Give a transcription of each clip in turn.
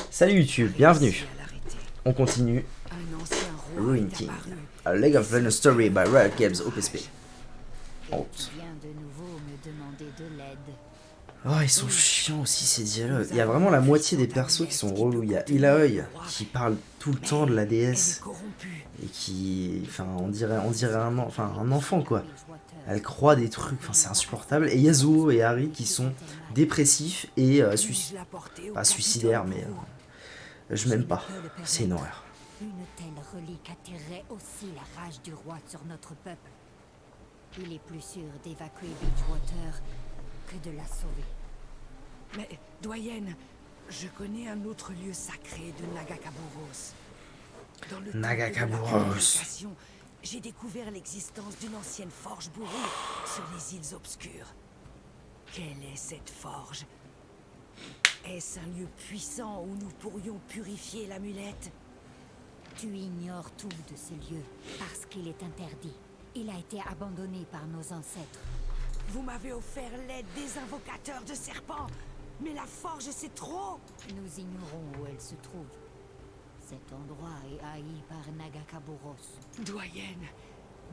Salut YouTube, bienvenue. On continue. Ruin King. A League of Legends Story by Riot Games OPSP. Honte. Oh, ils sont chiants aussi ces dialogues. Il y a vraiment la moitié des persos qui sont relous. Il y a Ilaoi qui parle tout le temps de la déesse et qui, enfin, on dirait un enfant quoi. Elle croit des trucs, enfin c'est insupportable. Et Yasuo et Harry qui sont dépressifs et pas suicidaires, mais je m'aime pas. C'est une horreur. Une telle relique attirerait aussi la rage du roi sur notre peuple. Il est plus sûr d'évacuer Bridgewater que de la sauver. Mais, doyenne, je connais un autre lieu sacré de Nagakaburos. Dans le Nagakaburos. J'ai découvert l'existence d'une ancienne forge bourrue sur les îles obscures. Quelle est cette forge? Est-ce un lieu puissant où nous pourrions purifier l'amulette? Tu ignores tout de ce lieu parce qu'il est interdit. Il a été abandonné par nos ancêtres. Vous m'avez offert l'aide des invocateurs de serpents, mais la forge c'est trop. Nous ignorons où elle se trouve. Cet endroit est haï par Nagakaburos. Doyenne,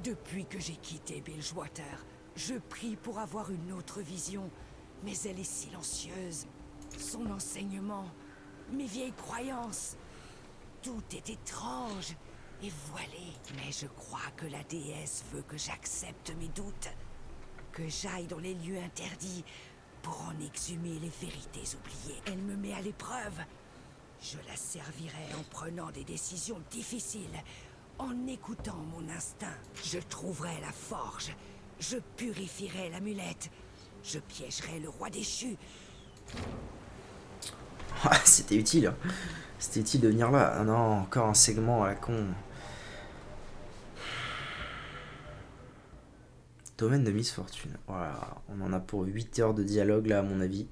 depuis que j'ai quitté Bilgewater, je prie pour avoir une autre vision, mais elle est silencieuse. Son enseignement, mes vieilles croyances, tout est étrange et voilé. Mais je crois que la déesse veut que j'accepte mes doutes, que j'aille dans les lieux interdits pour en exhumer les vérités oubliées. Elle me met à l'épreuve. Je la servirai en prenant des décisions difficiles, en écoutant mon instinct. Je trouverai la forge, je purifierai l'amulette, je piégerai le roi déchu. Ah, c'était utile. C'était utile de venir là. Ah non, encore un segment à la con. Domaine de Miss Fortune. Voilà, on en a pour 8 heures de dialogue là à mon avis.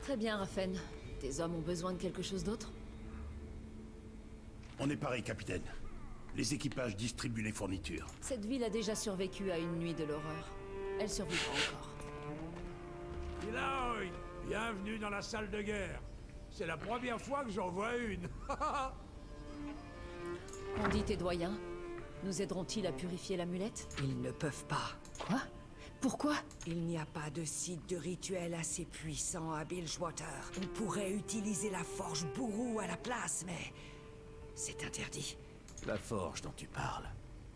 Très bien, Rafen. Tes hommes ont besoin de quelque chose d'autre? On est pareil, capitaine. Les équipages distribuent les fournitures. Cette ville a déjà survécu à une nuit de l'horreur. Elle survivra encore. Ilaoi, bienvenue dans la salle de guerre. C'est la première fois que j'en vois une. On dit tes doyens. Nous aideront-ils à purifier l'amulette? Ils ne peuvent pas. Quoi? Pourquoi? Il n'y a pas de site de rituel assez puissant à Bilgewater. On pourrait utiliser la forge bourrou à la place, mais c'est interdit. La forge dont tu parles,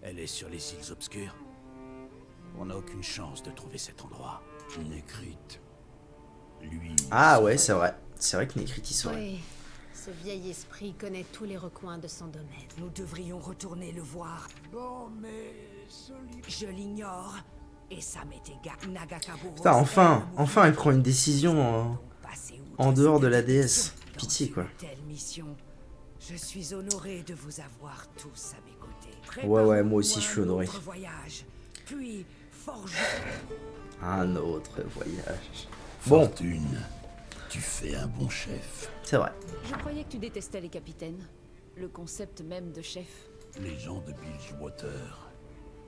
elle est sur les îles obscures. On n'a aucune chance de trouver cet endroit. Nécrite. Lui... Ah ouais, c'est vrai. C'est vrai que Nécrite y serait. Oui, ce vieil esprit connaît tous les recoins de son domaine. Nous devrions retourner le voir. Bon, mais... Je l'ignore. Et ça m'est égal. Nagakaburos... Putain, enfin elle prend une décision en dehors de la déesse. Pitié quoi. Telle mission. Je suis honoré de vous avoir tous à mes côtés. Ouais, moi aussi je suis honoré. Voyage, puis forge... Un autre voyage. Bon, Fortune, tu fais un bon chef. c'est vrai. Je croyais que tu détestais les capitaines. Le concept même de chef. Les gens de Bilgewater,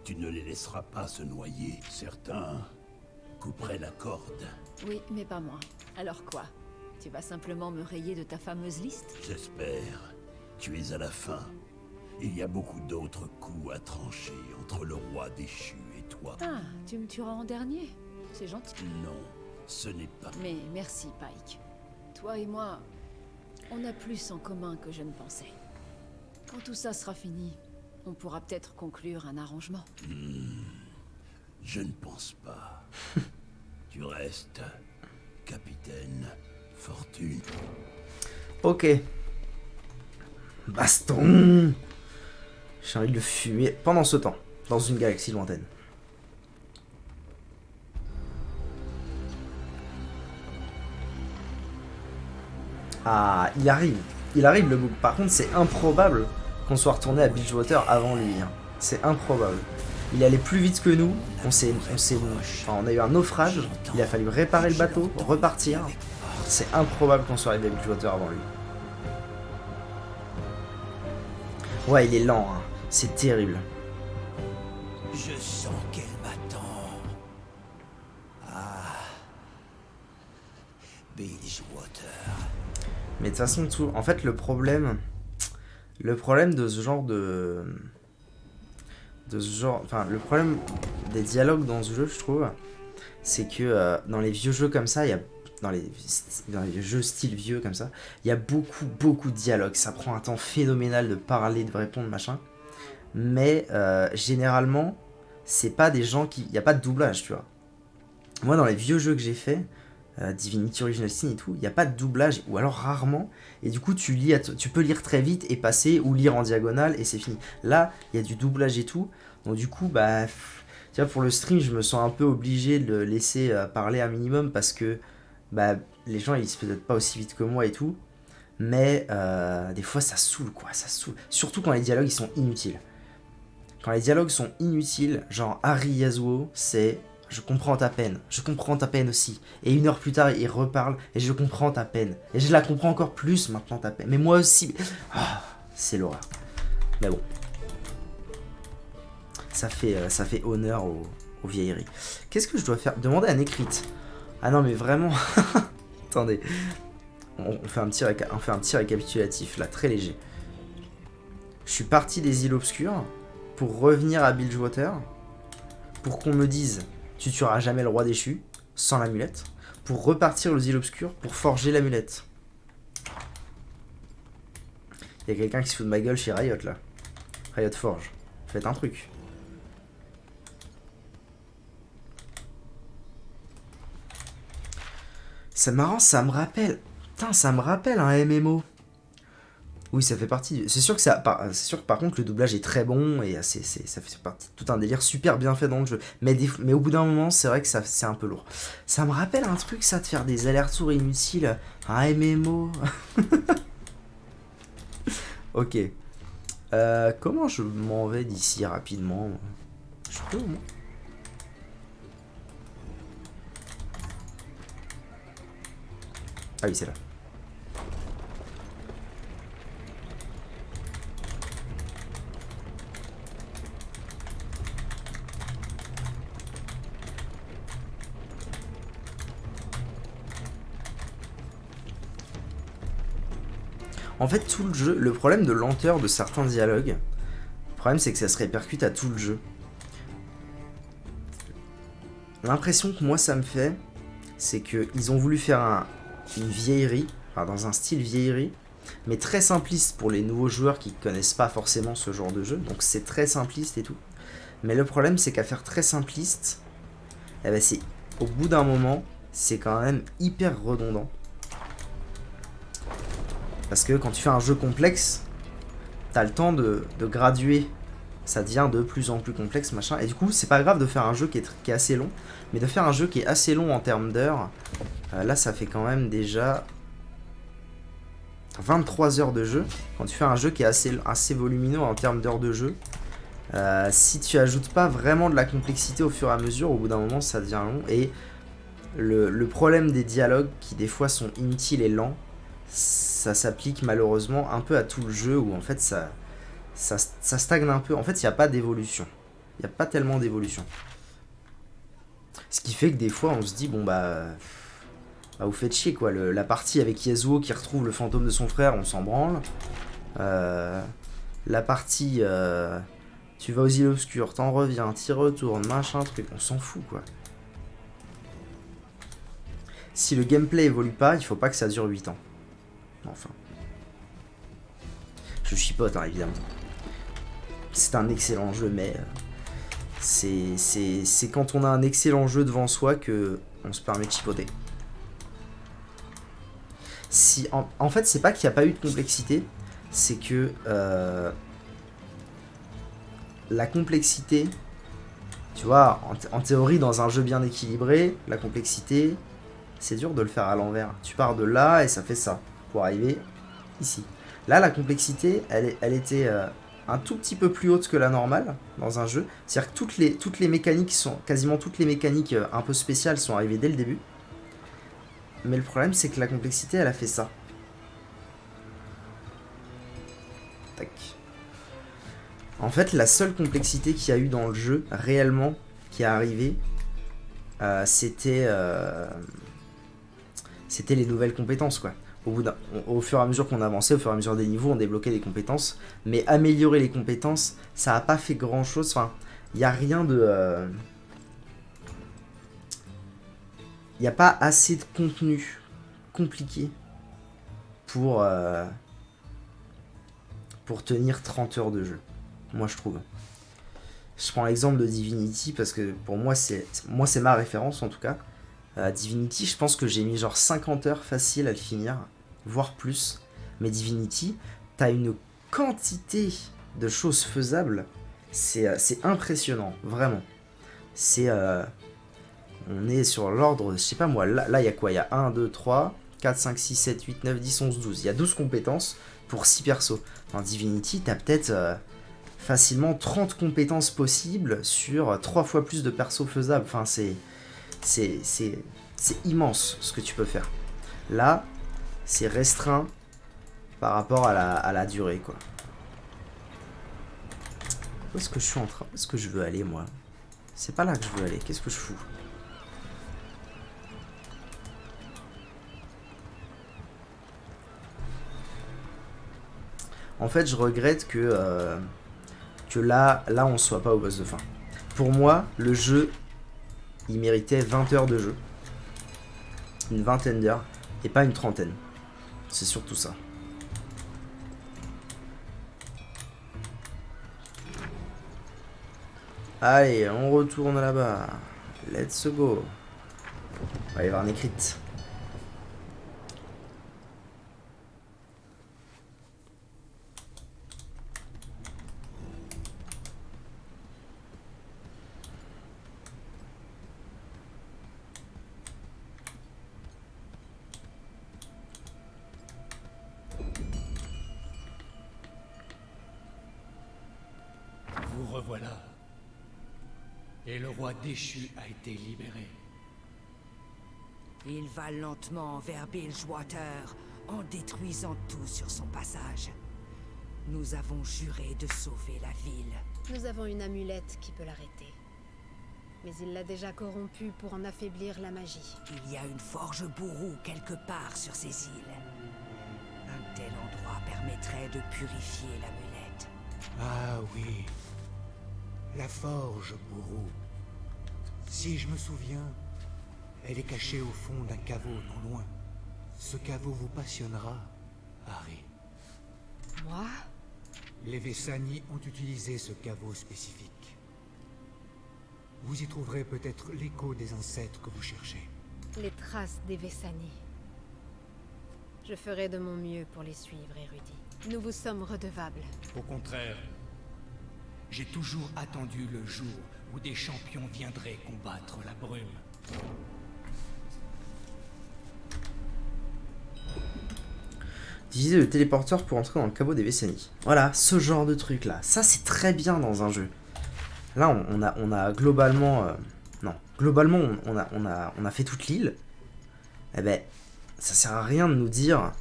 tu ne les laisseras pas se noyer. Certains couperaient la corde. Oui, mais pas moi. Alors quoi? Tu vas simplement me rayer de ta fameuse liste? J'espère. Tu es à la fin. Il y a beaucoup d'autres coups à trancher entre le roi déchu et toi. Ah, tu me tueras en dernier? C'est gentil. Non, ce n'est pas... Mais merci, Pike. Toi et moi, on a plus en commun que je ne pensais. Quand tout ça sera fini, on pourra peut-être conclure un arrangement. Je ne pense pas. Tu restes capitaine Fortune. Ok. Baston. J'ai envie de le fumer pendant ce temps, dans une galaxie lointaine. Ah, il arrive. Il arrive le bouc. Par contre, c'est improbable qu'on soit retourné à Bilgewater avant lui. Hein. C'est improbable. Il allait plus vite que nous. On a eu un naufrage. Il a fallu réparer le bateau, repartir. C'est improbable qu'on soit arrivé à Bridgewater avant lui. Ouais, il est lent, hein. C'est terrible. Je sens qu'elle m'attend. Ah. Bilgewater. Mais de toute façon, tout... En fait, le problème de ce genre de... Enfin, le problème des dialogues dans ce jeu, je trouve, c'est que dans les vieux jeux comme ça, il y a... Dans les jeux style vieux comme ça, il y a beaucoup de dialogues. Ça prend un temps phénoménal de parler, de répondre, machin. Mais généralement, c'est pas des gens qui... Il n'y a pas de doublage, tu vois. Moi, dans les vieux jeux que j'ai fait, Divinity Original Sin et tout, il n'y a pas de doublage, ou alors rarement. Et du coup, tu peux lire très vite et passer, ou lire en diagonale, et c'est fini. Là, il y a du doublage et tout. Donc du coup, bah... Tu vois, pour le stream, je me sens un peu obligé de le laisser parler un minimum, parce que... Bah, les gens, ils se peut-être pas aussi vite que moi et tout. Mais des fois, ça saoule, quoi. Ça saoule. Surtout quand les dialogues, ils sont inutiles. Quand les dialogues sont inutiles, genre Harry Yasuo, c'est « je comprends ta peine aussi ». Et 1 heure plus tard, il reparle et « je comprends ta peine ». Et je la comprends encore plus maintenant, ta peine. Mais moi aussi. Ah, c'est l'horreur. Mais bon. Ça fait honneur aux vieilleries. Qu'est-ce que je dois faire? Demander à Nécrite. Ah non, mais vraiment. Attendez. On fait un petit récapitulatif, là, très léger. Je suis parti des îles obscures pour revenir à Bilgewater, pour qu'on me dise « tu tueras jamais le roi déchu » sans l'amulette, pour repartir aux îles obscures pour forger l'amulette. Il y a quelqu'un qui se fout de ma gueule chez Riot, là. Riot Forge. Faites un truc. C'est marrant, ça me rappelle... Putain, ça me rappelle un MMO. Oui, ça fait partie... C'est sûr que par contre, le doublage est très bon et ça fait partie de tout un délire super bien fait dans le jeu. Mais au bout d'un moment, c'est vrai que c'est un peu lourd. Ça me rappelle un truc, ça, de faire des allers-retours inutiles. Un MMO. Ok. Comment je m'en vais d'ici rapidement? Je peux au moins. Ah oui, c'est là. En fait, tout le jeu, le problème de lenteur de certains dialogues, le problème c'est que ça se répercute à tout le jeu. L'impression que moi ça me fait, c'est qu'ils ont voulu faire une vieillerie, enfin dans un style vieillerie, mais très simpliste pour les nouveaux joueurs qui connaissent pas forcément ce genre de jeu, donc c'est très simpliste et tout. Mais le problème c'est qu'à faire très simpliste, eh ben c'est, au bout d'un moment, c'est quand même hyper redondant. Parce que quand tu fais un jeu complexe, t'as le temps de graduer. Ça devient de plus en plus complexe, machin. Et du coup, c'est pas grave de faire un jeu qui est assez long. Mais de faire un jeu qui est assez long en termes d'heures, là, ça fait quand même déjà 23 heures de jeu. Quand tu fais un jeu qui est assez volumineux en termes d'heures de jeu, si tu ajoutes pas vraiment de la complexité au fur et à mesure, au bout d'un moment, ça devient long. Et le problème des dialogues, qui des fois sont inutiles et lents, ça s'applique malheureusement un peu à tout le jeu, où en fait ça stagne un peu. En fait, il n'y a pas d'évolution. Il n'y a pas tellement d'évolution. Ce qui fait que des fois, on se dit, bon bah vous faites chier, quoi. La partie avec Yasuo qui retrouve le fantôme de son frère, on s'en branle. La partie, tu vas aux îles obscures, t'en reviens, t'y retournes, machin, truc, on s'en fout, quoi. Si le gameplay évolue pas, il faut pas que ça dure 8 ans. Enfin. Je chipote, hein, évidemment. C'est un excellent jeu, mais c'est quand on a un excellent jeu devant soi que on se permet de chipoter. Si, en fait, c'est pas qu'il n'y a pas eu de complexité, c'est que la complexité, tu vois, en théorie, dans un jeu bien équilibré, la complexité, c'est dur de le faire à l'envers. Tu pars de là et ça fait ça, pour arriver ici. Là, la complexité, elle était un tout petit peu plus haute que la normale dans un jeu. C'est-à-dire que toutes les mécaniques quasiment toutes les mécaniques un peu spéciales sont arrivées dès le début. Mais le problème, c'est que la complexité, elle a fait ça. Tac. En fait, la seule complexité qu'il y a eu dans le jeu, réellement, qui est arrivée, c'était les nouvelles compétences, quoi. Au fur et à mesure qu'on avançait, au fur et à mesure des niveaux, on débloquait des compétences. Mais améliorer les compétences, ça n'a pas fait grand-chose. Enfin, il n'y a rien de... Il n'y a pas assez de contenu compliqué pour tenir 30 heures de jeu. Moi, je trouve. Je prends l'exemple de Divinity parce que pour moi, c'est ma référence en tout cas. Divinity, je pense que j'ai mis genre 50 heures facile à le finir, voire plus. Mais Divinity, t'as une quantité de choses faisables, c'est impressionnant, vraiment. On est sur l'ordre, je sais pas moi, là il y a quoi? Il y a 1, 2, 3, 4, 5, 6, 7, 8, 9, 10, 11, 12. Il y a 12 compétences pour 6 persos. Dans Divinity, t'as peut-être facilement 30 compétences possibles sur 3 fois plus de persos faisables. Enfin, c'est immense ce que tu peux faire. Là, c'est restreint par rapport à la durée, quoi. Où est-ce que je suis en train... Où est-ce que je veux aller, moi? C'est pas là que je veux aller. Qu'est-ce que je fous? En fait, je regrette que là, on soit pas au boss de fin. Pour moi, le jeu, il méritait 20 heures de jeu. Une vingtaine d'heures, et pas une trentaine. C'est surtout ça. Allez, on retourne là-bas. Let's go. On va y avoir un écrite. Vous revoilà. Et le roi déchu a été libéré. Il va lentement vers Bilgewater, en détruisant tout sur son passage. Nous avons juré de sauver la ville. Nous avons une amulette qui peut l'arrêter. Mais il l'a déjà corrompue pour en affaiblir la magie. Il y a une forge bourreau quelque part sur ces îles. Un tel endroit permettrait de purifier l'amulette. Ah oui. La forge bourreau. Si je me souviens, elle est cachée au fond d'un caveau non loin. Ce caveau vous passionnera, Harry. Moi? Les Vessani ont utilisé ce caveau spécifique. Vous y trouverez peut-être l'écho des ancêtres que vous cherchez. Les traces des Vessani. Je ferai de mon mieux pour les suivre, érudit. Nous vous sommes redevables. Au contraire, j'ai toujours attendu le jour où des champions viendraient combattre la brume. Utiliser le téléporteur pour entrer dans le caveau des Vessani. Voilà, ce genre de truc là. Ça, c'est très bien dans un jeu. Là, on a globalement... non, globalement, on a fait toute l'île. Eh ben, ça sert à rien de nous dire...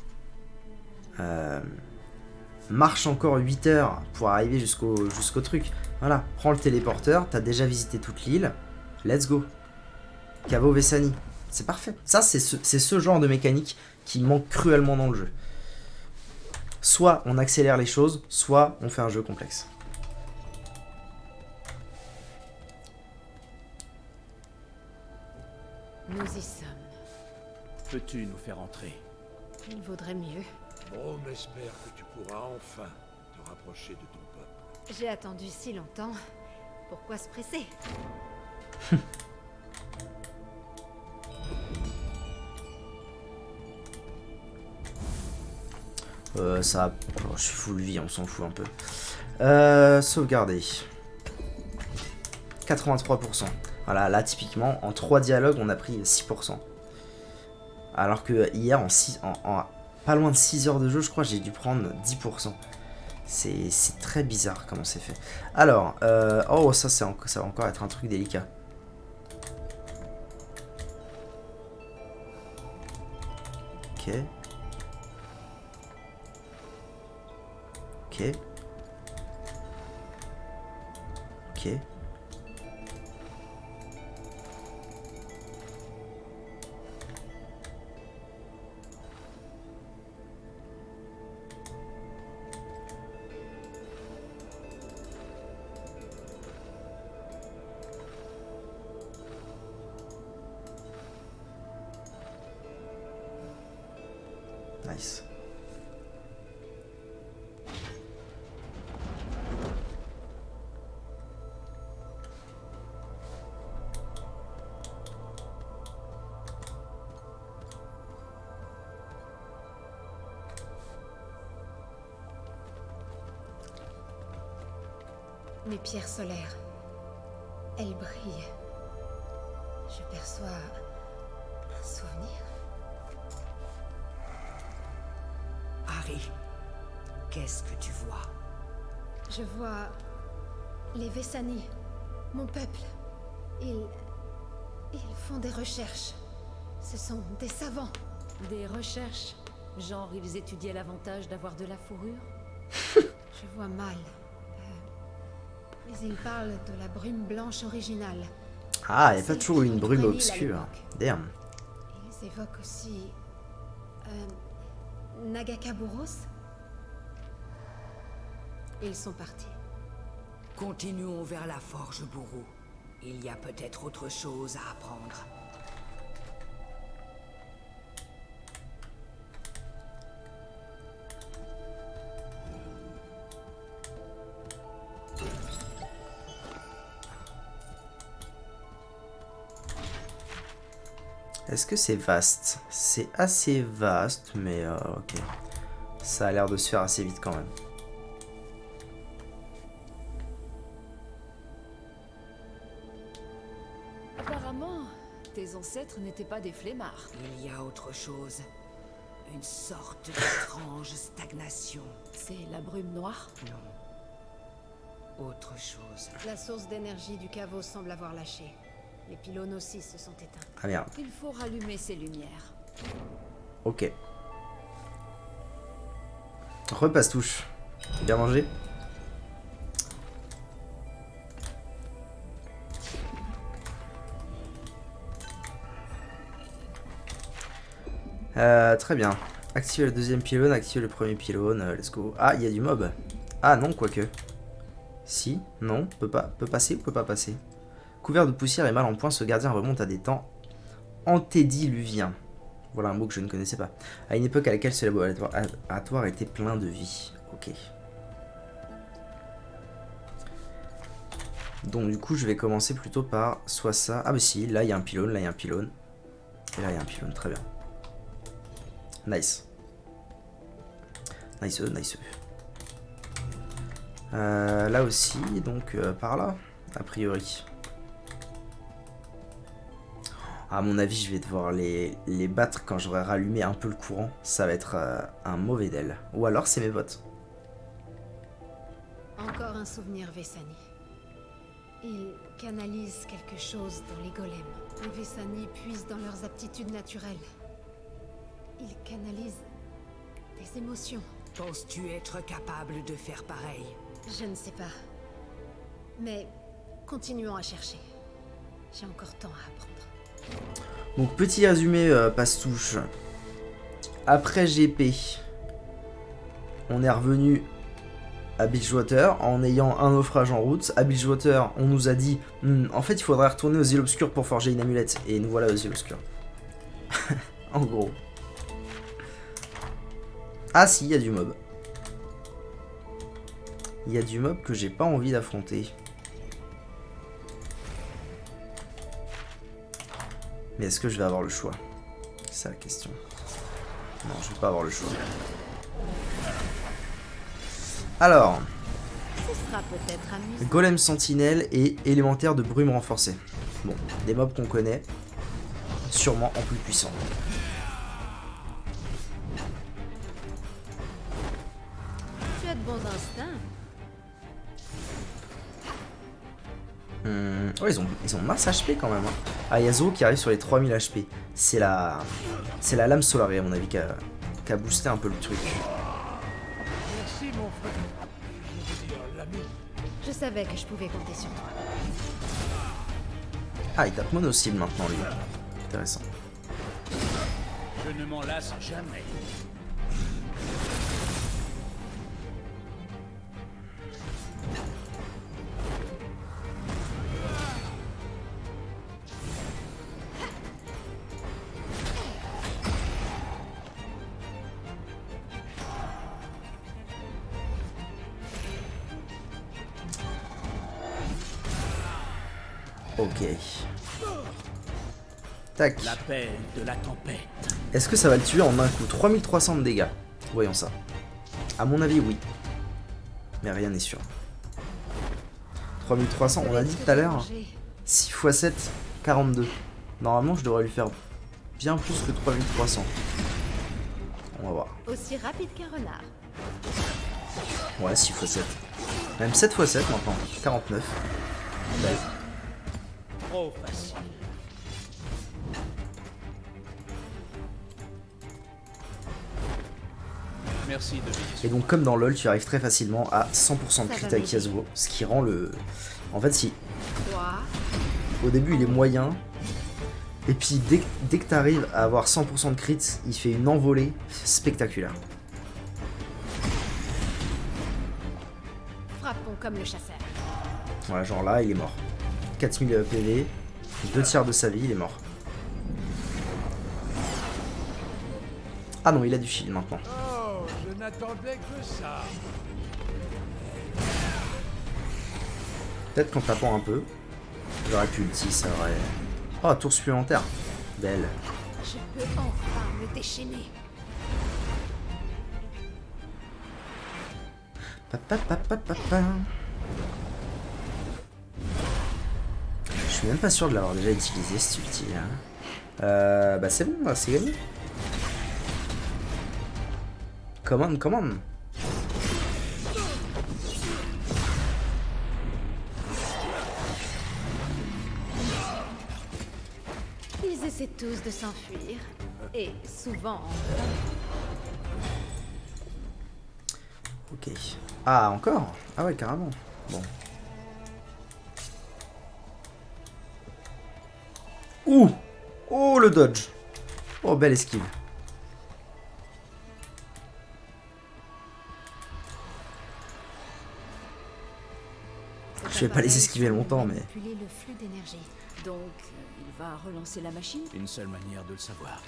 marche encore 8 heures pour arriver jusqu'au truc. Voilà, prends le téléporteur, t'as déjà visité toute l'île. Let's go. Caveau Vessani. C'est parfait. Ça, c'est ce genre de mécanique qui manque cruellement dans le jeu. Soit on accélère les choses, soit on fait un jeu complexe. Nous y sommes. Peux-tu nous faire entrer? Il vaudrait mieux. On espère que tu pourras enfin te rapprocher de ton peuple. J'ai attendu si longtemps. Pourquoi se presser? Ça... Oh, je suis full vie, on s'en fout un peu. Sauvegarder. 83%. Voilà, là typiquement, en 3 dialogues, on a pris 6%. Alors que hier, en pas loin de 6 heures de jeu, je crois, j'ai dû prendre 10%. C'est très bizarre comment c'est fait. Alors, oh, ça va encore être un truc délicat. Ok. Ok. Ok. Nice. Mes pierres solaires. Elles brillent. Je perçois un souvenir. Harry, qu'est-ce que tu vois? Je vois les Vessani, mon peuple. Ils font des recherches. Ce sont des savants. Des recherches. Genre, ils étudiaient l'avantage d'avoir de la fourrure? Je vois mal. Mais ils parlent de la brume blanche originale. Ah, il n'y a pas toujours eu une brume Celle qui obscure. à l'époque. Damn. Ils évoquent aussi... Nagakaburos. Ils sont partis. Continuons vers la forge Bourou. Il y a peut-être autre chose à apprendre. Est-ce que c'est vaste? C'est assez vaste, mais ok. Ça a l'air de se faire assez vite quand même. Apparemment, tes ancêtres n'étaient pas des flemmards. Il y a autre chose. Une sorte d'étrange stagnation. C'est la brume noire? Non. Autre chose. La source d'énergie du caveau semble avoir lâché. Les pylônes aussi se sont éteints. Ah merde. Il faut rallumer ces lumières. Ok. Repasse touche. Bien mangé? Très bien. Activer le deuxième pylône, activer le premier pylône, let's go. Ah, il y a du mob. Ah non, quoique. Si, non, peut passer ou peut pas passer. Couvert de poussière et mal en point, ce gardien remonte à des temps antédiluviens. Voilà un mot que je ne connaissais pas. À une époque à laquelle ce laboratoire était plein de vie. Ok. Donc du coup, je vais commencer plutôt par soit ça. Ah bah si, là il y a un pylône, là il y a un pylône. Et là il y a un pylône, très bien. Nice. Nice, nice. Là aussi, donc par là, a priori. À mon avis, je vais devoir les battre quand j'aurai rallumé un peu le courant. Ça va être un mauvais d'elle. Ou alors c'est mes bottes. Encore un souvenir Vessani. Ils canalisent quelque chose dans les golems. Les Vessani puisent dans leurs aptitudes naturelles. Ils canalisent des émotions. Penses-tu être capable de faire pareil? Je ne sais pas. Mais continuons à chercher. J'ai encore tant à apprendre. Donc petit résumé passe-touche. Après GP, on est revenu à Bilgewater en ayant un naufrage en route. À Bilgewater, on nous a dit en fait il faudrait retourner aux îles obscures pour forger une amulette. Et nous voilà aux îles obscures. En gros. Ah si, il y a du mob. Il y a du mob que j'ai pas envie d'affronter. Mais est-ce que je vais avoir le choix? C'est ça la question. Non, je vais pas avoir le choix. Alors, Ce sera peut-être amusant. golem sentinelle et élémentaire de brume renforcée. Bon, des mobs qu'on connaît, sûrement en plus puissants. Tu as de bons instincts. Oh, ils ont masse HP quand même. Hein. Ah, il y a Zoro qui arrive sur les 3000 HP. C'est la lame solarée à mon avis qui a boosté un peu le truc. Merci mon frère. Je veux dire, l'ami. Je savais que je pouvais compter sur toi. Ah, il tape mono-cible maintenant, lui. Intéressant. Je ne m'en lasse jamais. Ok. Tac. L'appel de la tempête. Est-ce que ça va le tuer en un coup? 3300 de dégâts. Voyons ça. À mon avis, oui. Mais rien n'est sûr. 3300, on a dit tout à l'heure. 6 x 7, 42. Normalement, je devrais lui faire bien plus que 3300. On va voir. Aussi rapide qu'un renard. Ouais, 6 x 7. Même 7 x 7 maintenant. 49. Belle. Trop facile. Merci de veiller sur Et donc comme dans LoL, tu arrives très facilement à 100% de crit avec Yasuo, ce qui rend le... En fait, si... 3. Au début, il est moyen, et puis dès que tu arrives à avoir 100% de crit, il fait une envolée spectaculaire. Frappons comme le chasseur. Voilà, genre là, il est mort. 4000 PV, 2 tiers de sa vie, il est mort. Ah non, il a du shield maintenant. Oh, je n'attendais que ça. Peut-être qu'en tapant un peu, j'aurais pu ulti, ça aurait... Oh, tour supplémentaire. Belle. Je peux enfin me déchaîner. Je suis même pas sûr de l'avoir déjà utilisé cet ulti là. Bah c'est bon, c'est gagné. Come on. Ils essaient tous de s'enfuir. Et souvent en Ok. Ah, encore? Ah ouais, carrément. Bon. Ouh! Oh, le dodge! Oh, belle esquive. Je vais pas les esquiver longtemps, mais... manipuler le flux d'énergie. Donc, il va relancer la machine? une seule manière de le savoir.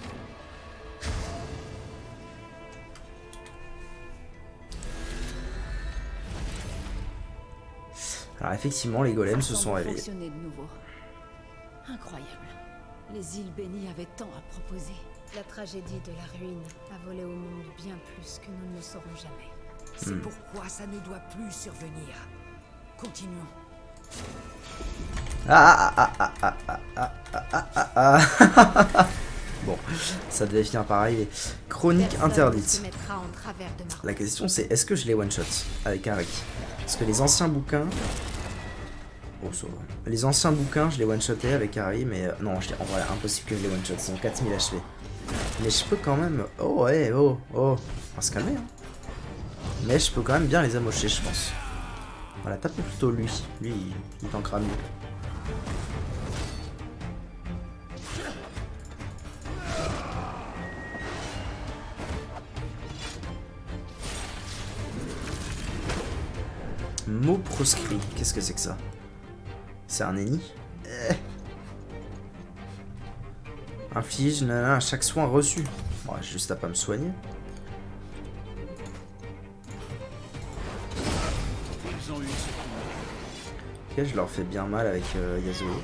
Alors effectivement, les golems se sont réveillés. Fonctionner de nouveau. Incroyable. Les îles bénies avaient tant à proposer. La tragédie de la ruine a volé au monde bien plus que nous ne le saurons jamais. C'est pourquoi ça ne doit plus survenir. Continuons. Bon, ça devait finir par arriver. Chronique Personne interdite. se mettra en travers de ma route. La question c'est, est-ce que je les one-shot avec Harry? Parce que les anciens bouquins... Oh, ça va. Les anciens bouquins, je les one-shotais avec Harry, mais non, en vrai, impossible que je les one-shot, ils ont 4000 HP. Mais je peux quand même... Oh, ouais, oh. On va se calmer, hein. Mais je peux quand même bien les amocher, je pense. Voilà, tape plutôt lui. Lui, il tankera mieux. Mot proscrit, qu'est-ce que c'est que ça? C'est un ennemi? Inflige à chaque soin reçu. Bon, j'ai juste à pas me soigner. Ils ont eu Ok, je leur fais bien mal avec Yasuo.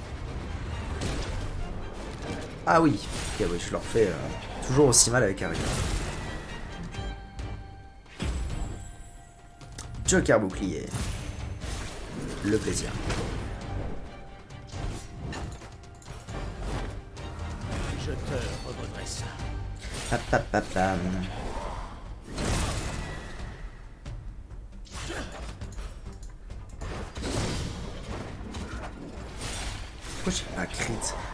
Ah oui, ok, oui, je leur fais toujours aussi mal avec Harry. Joker bouclier. Le plaisir. Je te redresse ça. Papapapam. Pourquoi j'ai pas crit?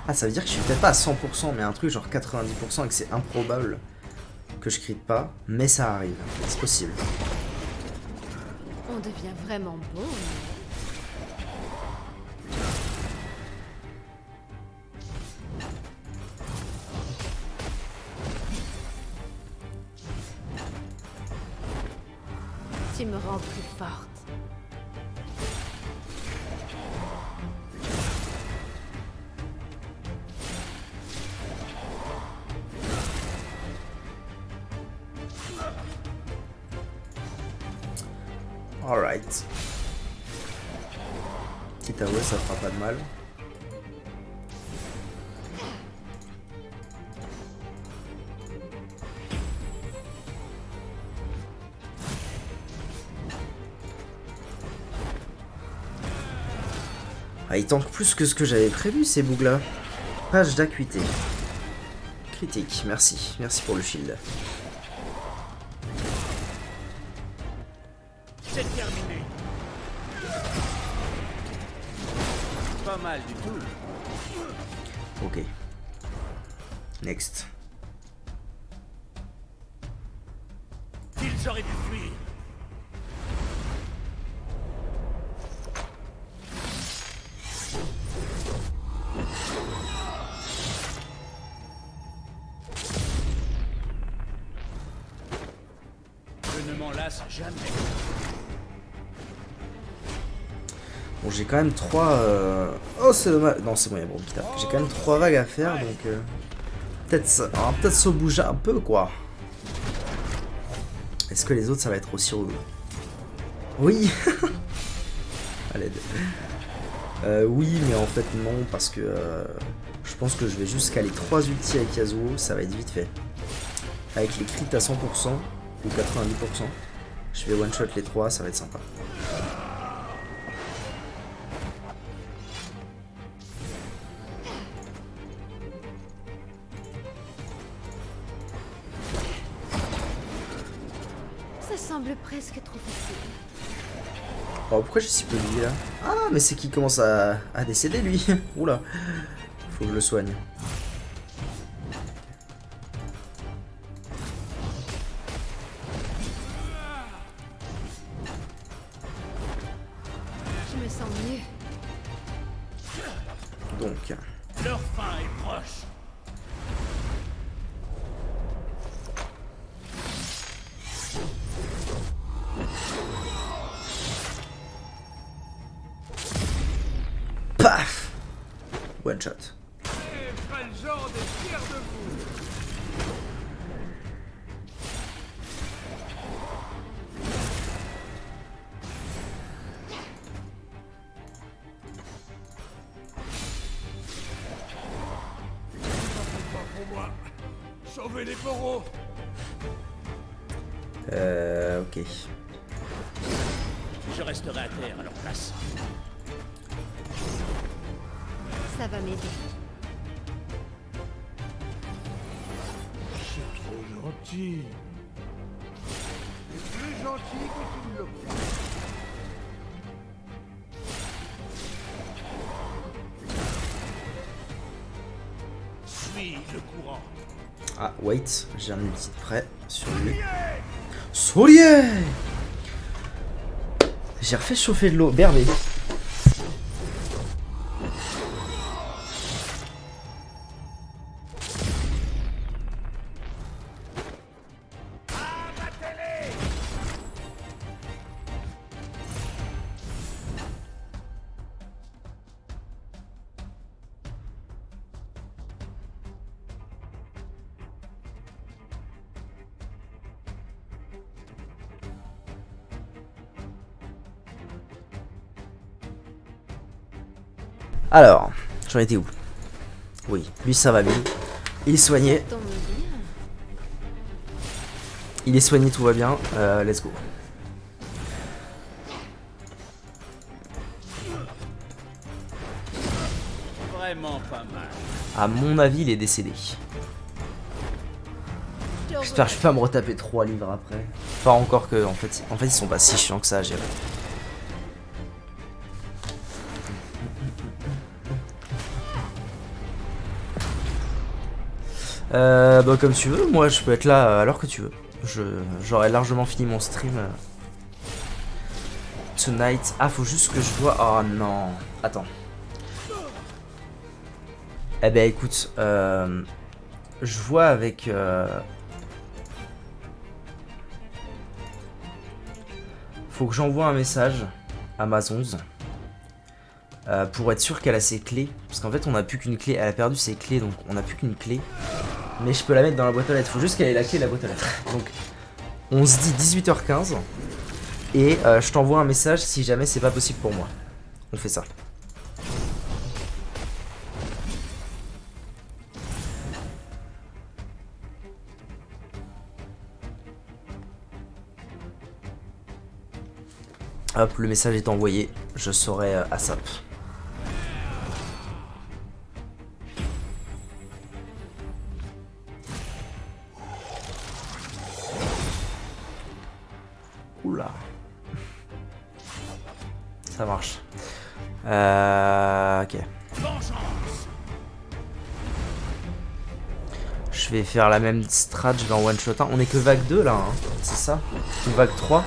Ah, ça veut dire que je suis peut-être pas à 100%, mais un truc genre 90% et que c'est improbable que je crit pas, mais ça arrive. C'est possible. On devient vraiment beau. Tu me rends plus forte. Alright. Quitte à ouais, ça fera pas de mal. Ah, ils tankent plus que ce que j'avais prévu ces bougs là. Page d'acuité. Critique, merci. Merci pour le shield. C'est terminé. Pas mal du tout. Ok. Next. Ils auraient dû fuir. Je ne m'en lasse jamais. Bon, j'ai quand même 3... Oh, c'est dommage. Non, c'est bon, il y a bon, putain. J'ai quand même 3 vagues à faire, donc... Peut-être se bouger un peu, quoi. Est-ce que les autres, ça va être aussi relou? Oui. À l'aide. Oui, mais en fait, non, parce que... je pense que je vais juste caler 3 ultis avec Yasuo, ça va être vite fait. Avec les crits à 100%, ou 90%, je vais one-shot les 3, ça va être sympa. Ça semble presque trop facile. Oh, pourquoi j'ai si peu de vie là? Ah, mais c'est qu'il commence à décéder lui. Oula, faut que je le soigne. Je me sens mieux. Donc, Leur fin est proche. paf! One shot. Et Freljord est fier de vous. Pas pour moi. Sauvez les bourreaux. Ok. Je resterai à terre à leur place. Ça va m'aider. C'est trop gentil. C'est plus gentil que tu ne le crois. Suis le courant. Ah, wait, j'ai un ulti de prêt sur lui. Solier! J'ai refait chauffer de l'eau. Bervé. Alors, j'en étais où? Oui, lui ça va bien. Il est soigné. Tombe bien. Il est soigné, tout va bien. Let's go. Vraiment pas mal. À mon avis, il est décédé. J'espère que je peux pas me retaper 3 livres après. Pas encore que, en fait, ils sont pas si chiants que ça à gérer. Bah comme tu veux, moi je peux être là à l'heure que tu veux. J'aurais largement fini mon stream tonight. Ah, faut juste que je vois. Oh non, attends. Eh ben écoute, je vois avec Faut que j'envoie un message à Mazonze pour être sûr qu'elle a ses clés. Parce qu'en fait, on n'a plus qu'une clé. Elle a perdu ses clés, donc on n'a plus qu'une clé. Mais je peux la mettre dans la boîte aux lettres. Faut juste qu'elle ait la clé de la boîte aux lettres. Donc, on se dit 18h15. Et je t'envoie un message si jamais c'est pas possible pour moi. On fait ça. Hop, le message est envoyé. Je serai à SAP. Oula. Ça marche. Ok. Je vais faire la même strat, je vais en one shot 1. On est que vague 2 là, hein. C'est ça? Ou vague 3?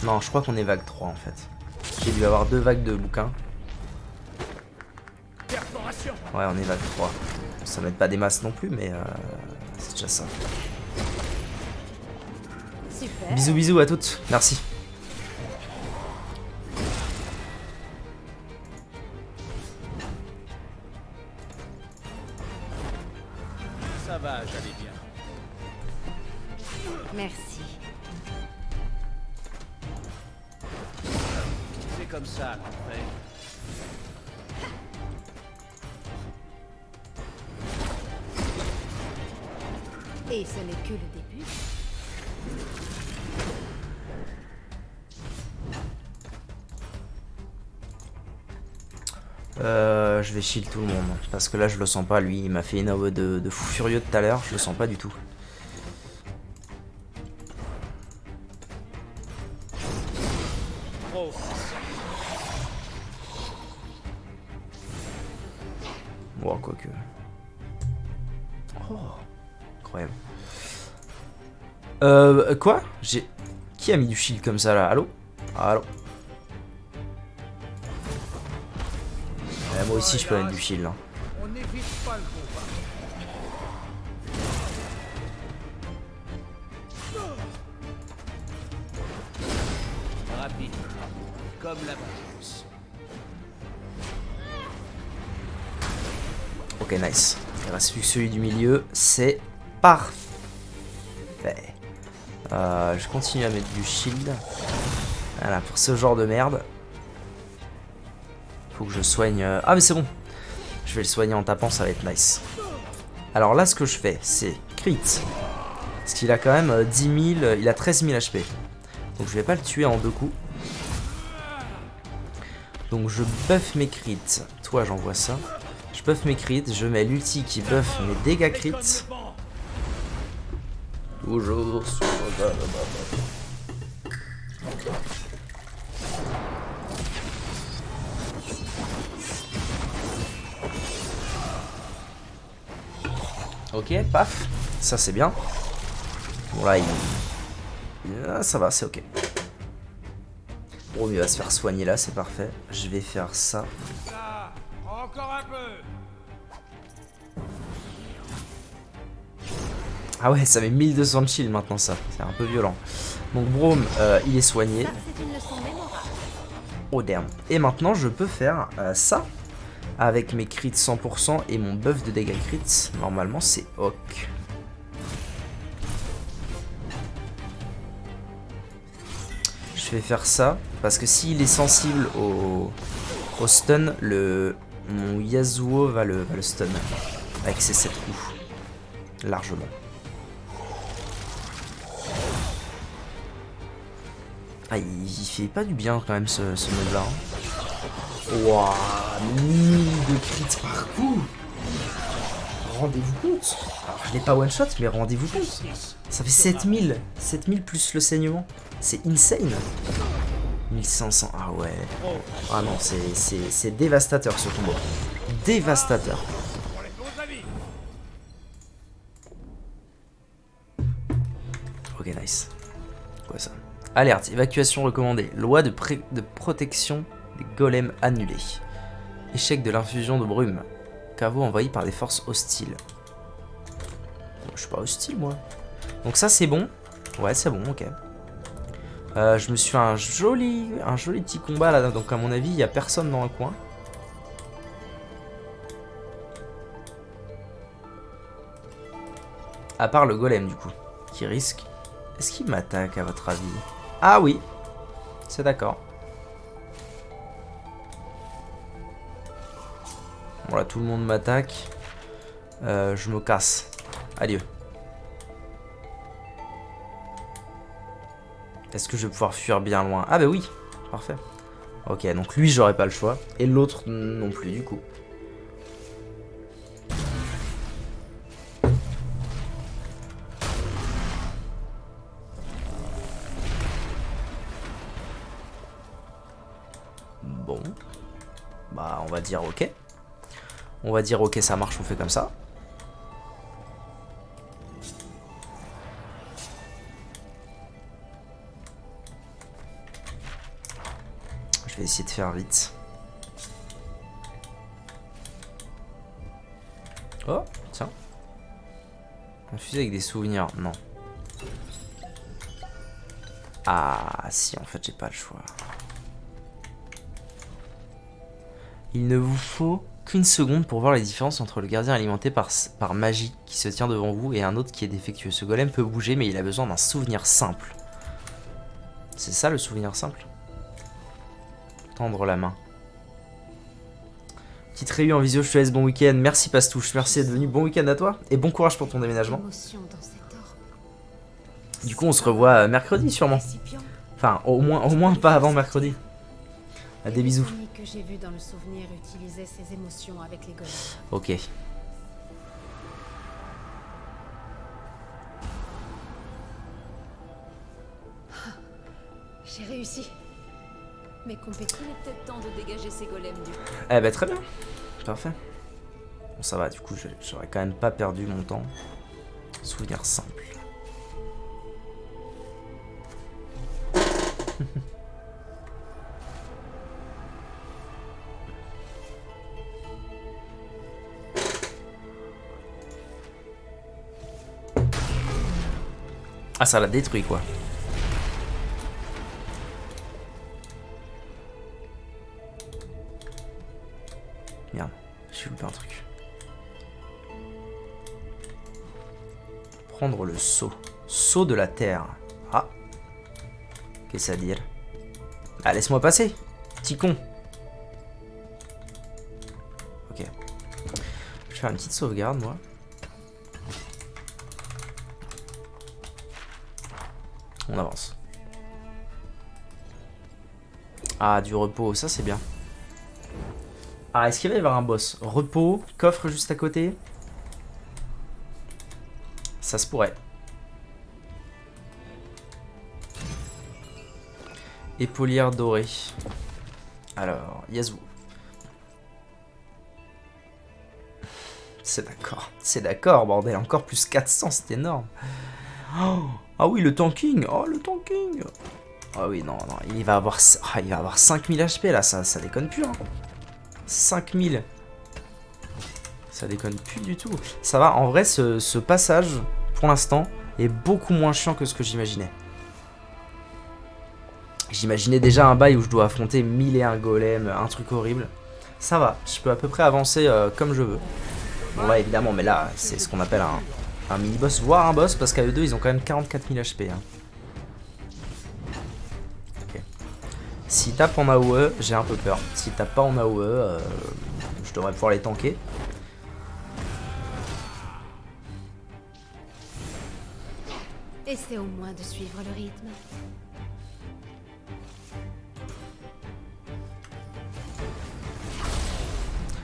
Non, je crois qu'on est vague 3 en fait. J'ai dû avoir 2 vagues de bouquins. Ouais, on est vague 3. Ça m'aide pas des masses non plus, mais c'est déjà ça. Super. Bisous, bisous à toutes. Merci. Ça va, j'allais bien. Merci. C'est comme ça qu'on fait. Et ce n'est que le début. Je vais shield tout le monde. Parce que là, je le sens pas, lui. Il m'a fait une AOE de fou furieux tout à l'heure. Je le sens pas du tout. Bon, quoique. Oh, incroyable. Quoi? Qui a mis du shield comme ça là? Allô? Allô? Moi aussi, je peux mettre du shield là. On n'évite pas le combat. Rapide. Comme la vengeance. Ok, nice. Il reste plus que celui du milieu. C'est parfait. Je continue à mettre du shield. Voilà, pour ce genre de merde. Faut que je soigne... Ah, mais c'est bon. Je vais le soigner en tapant, ça va être nice. Alors là, ce que je fais, c'est crit. Parce qu'il a quand même 10 000... Il a 13 000 HP. Donc je vais pas le tuer en 2 coups. Donc je buff mes crits. Toi, j'envoie ça. Je buff mes crits. Je mets l'ulti qui buff mes dégâts crits. Toujours sur le... Ok, paf. Ça, c'est bien. Bon, là, ah, ça va, c'est ok. Bon, il va se faire soigner là, c'est parfait. Je vais faire ça. Là, encore un peu. Ah ouais, ça met 1200 de shield maintenant, ça. C'est un peu violent. Donc, Braum, il est soigné. Ça, c'est une leçon mémorable. Oh, damn. Et maintenant, je peux faire ça. Avec mes crits 100% et mon buff de dégâts crits. Normalement, c'est ok. Je vais faire ça. Parce que s'il est sensible au stun, mon Yasuo va le stun. Avec ses 7 coups. Largement. Ah, il fait pas du bien quand même ce mode là. Wouah, 1000 de crits par coup. Rendez-vous compte. Alors, je l'ai pas one shot, mais rendez-vous compte. Ça fait 7000. 7000 plus le saignement. C'est insane. 1500. Ah ouais. Ah non, c'est dévastateur ce combo. Dévastateur. Pour les bons amis. Ok, nice. Quoi ça? Alerte, évacuation recommandée. Loi de protection des golems annulés. Échec de l'infusion de brume. Caveau envahi par des forces hostiles. Je suis pas hostile moi. Donc ça c'est bon. Ouais, c'est bon, ok. Je me suis fait un joli petit combat là, donc à mon avis il n'y a personne dans le coin. À part le golem du coup, qui risque... Est-ce qu'il m'attaque à votre avis? Ah oui, c'est d'accord. Voilà, tout le monde m'attaque. Je me casse. Adieu. Est-ce que je vais pouvoir fuir bien loin? Ah bah oui, parfait. Ok, donc lui j'aurais pas le choix. Et l'autre non plus du coup. Bon. Bah on va dire ok. On va dire ok, ça marche, on fait comme ça. Je vais essayer de faire vite. Oh, tiens. Infusé avec des souvenirs, non. Ah, si, en fait, j'ai pas le choix. Il ne vous faut qu'une seconde pour voir les différences entre le gardien alimenté par magie qui se tient devant vous et un autre qui est défectueux. Ce golem peut bouger, mais il a besoin d'un souvenir simple. C'est ça le souvenir simple? Tendre la main. Petite réunion en visio, je te laisse, bon week-end. Merci Pastouche, merci d'être venu. Bon week-end à toi et bon courage pour ton déménagement. Du coup, on se revoit mercredi sûrement. Enfin, au moins pas avant mercredi. Des bisous. Que j'ai vu dans le souvenir utiliser ses émotions avec les golems. Ok. J'ai réussi. Mes compétences. Il est peut-être temps de dégager ces golems du coup. Eh ben très bien. Parfait. Bon ça va, du coup j'aurais quand même pas perdu mon temps. Souvenir simple. Ah, ça l'a détruit quoi. Merde, j'ai loupé un truc. Prendre le seau. Seau de la terre. Ah. Qu'est-ce à dire? Ah, laisse-moi passer, petit con. Ok. Je vais faire une petite sauvegarde moi. On avance. Ah, du repos, ça c'est bien. Ah, est-ce qu'il va y avoir un boss? Repos, coffre juste à côté. Ça se pourrait. Épaulière dorée. Alors, Yazoo. C'est d'accord, bordel. Encore plus 400, c'est énorme. Oh, ah oui, le tanking. Oh, le tanking. Ah oui, non, il va avoir 5000 HP là, ça déconne plus. Hein. 5000. Ça déconne plus du tout. Ça va, en vrai, ce passage, pour l'instant, est beaucoup moins chiant que ce que j'imaginais. J'imaginais déjà un bail où je dois affronter 1001 golems, un truc horrible. Ça va, je peux à peu près avancer comme je veux. Bon là, évidemment, mais là, c'est ce qu'on appelle un mini-boss, voire un boss, parce qu'à eux deux, ils ont quand même 44 000 HP. Hein. Okay. S'ils tapent en AOE, j'ai un peu peur. S'ils tapent pas en AOE, je devrais pouvoir les tanker. Essaie au moins de suivre le rythme.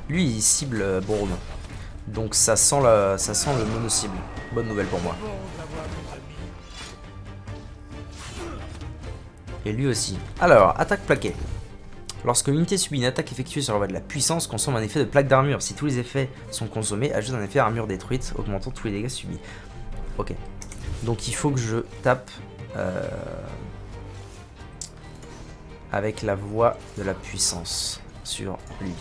Lui, il cible Bourne. Donc ça sent le mono-cible. Bonne nouvelle pour moi. Et lui aussi. Alors, attaque plaquée. Lorsque l'unité subit une attaque effectuée sur la voie de la puissance, consomme un effet de plaque d'armure. Si tous les effets sont consommés, ajoute un effet armure détruite, augmentant tous les dégâts subis. Ok. Donc il faut que je tape avec la voie de la puissance sur lui.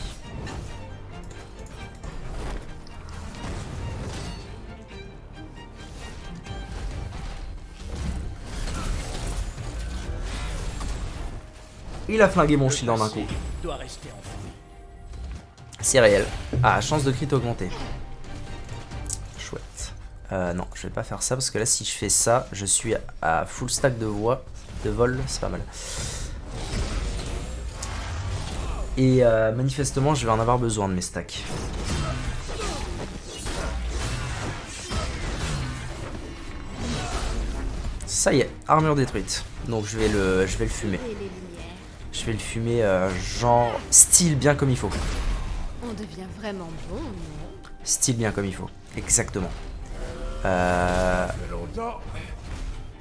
Il a flingué mon shield en un coup. Doit rester enfoui. C'est réel. Ah, chance de crit augmentée. Chouette. Non, je vais pas faire ça parce que là, si je fais ça, je suis à full stack de voix, de vol, c'est pas mal. Et manifestement, je vais en avoir besoin de mes stacks. Ça y est, armure détruite. Donc je vais le fumer. Et les lumières. Je vais le fumer genre style bien comme il faut. On devient vraiment beau, non? Style bien comme il faut. Exactement. Ça fait longtemps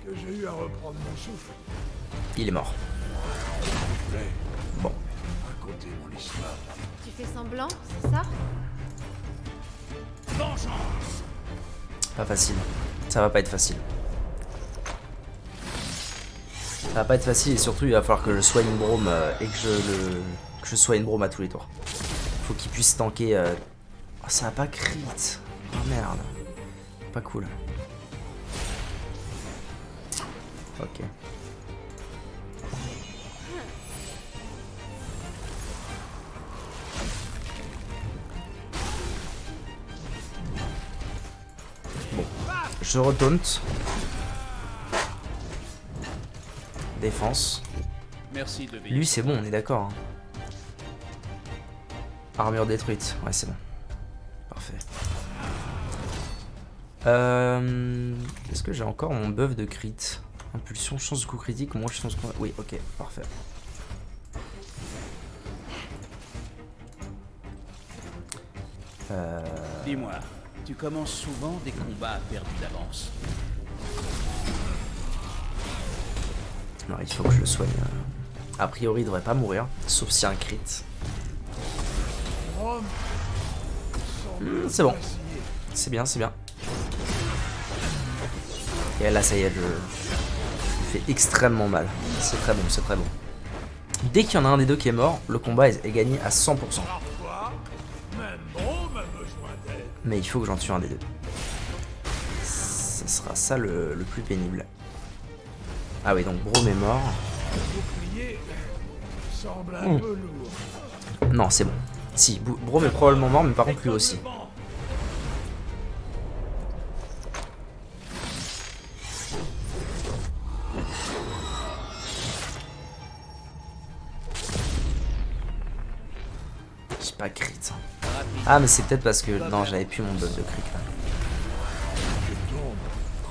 que j'ai eu à reprendre mon souffle. Il est mort. Je voulais Bon. raconter mon histoire. Tu fais semblant, c'est ça? Pas facile. Ça va pas être facile. Ça va pas être facile et surtout il va falloir que je soigne Braum et que je soigne Braum à tous les tours. Faut qu'il puisse tanker. Oh, ça a pas crit. Oh merde. Pas cool. Ok. Bon. Je retaunt. Défense. Merci de veiller. Lui c'est bon, on est d'accord. Hein. Armure détruite, ouais c'est bon. Parfait. Est-ce que j'ai encore mon buff de crit? Impulsion, chance de coup critique, moi chance de coup... Oui, ok, parfait. Dis-moi, tu commences souvent des combats perdus d'avance. Non, il faut que je le soigne. A priori, il devrait pas mourir, sauf si un crit. Rome semble C'est bon. vaciller. C'est bien, c'est bien. Et là, ça y est, je fais extrêmement mal. C'est très bon, c'est très bon. Dès qu'il y en a un des deux qui est mort, le combat est gagné à 100%. Parfois, même Rome a besoin d'aide. Mais il faut que j'en tue un des deux. Ce sera ça le plus pénible. Ah oui, donc Braum est mort. Le bouclier semble un peu lourd. Non, c'est bon. Si, Braum est probablement mort, mais par contre lui aussi. J'ai pas crit. Ah, mais c'est peut-être parce que... Non, j'avais plus mon buff de crit là.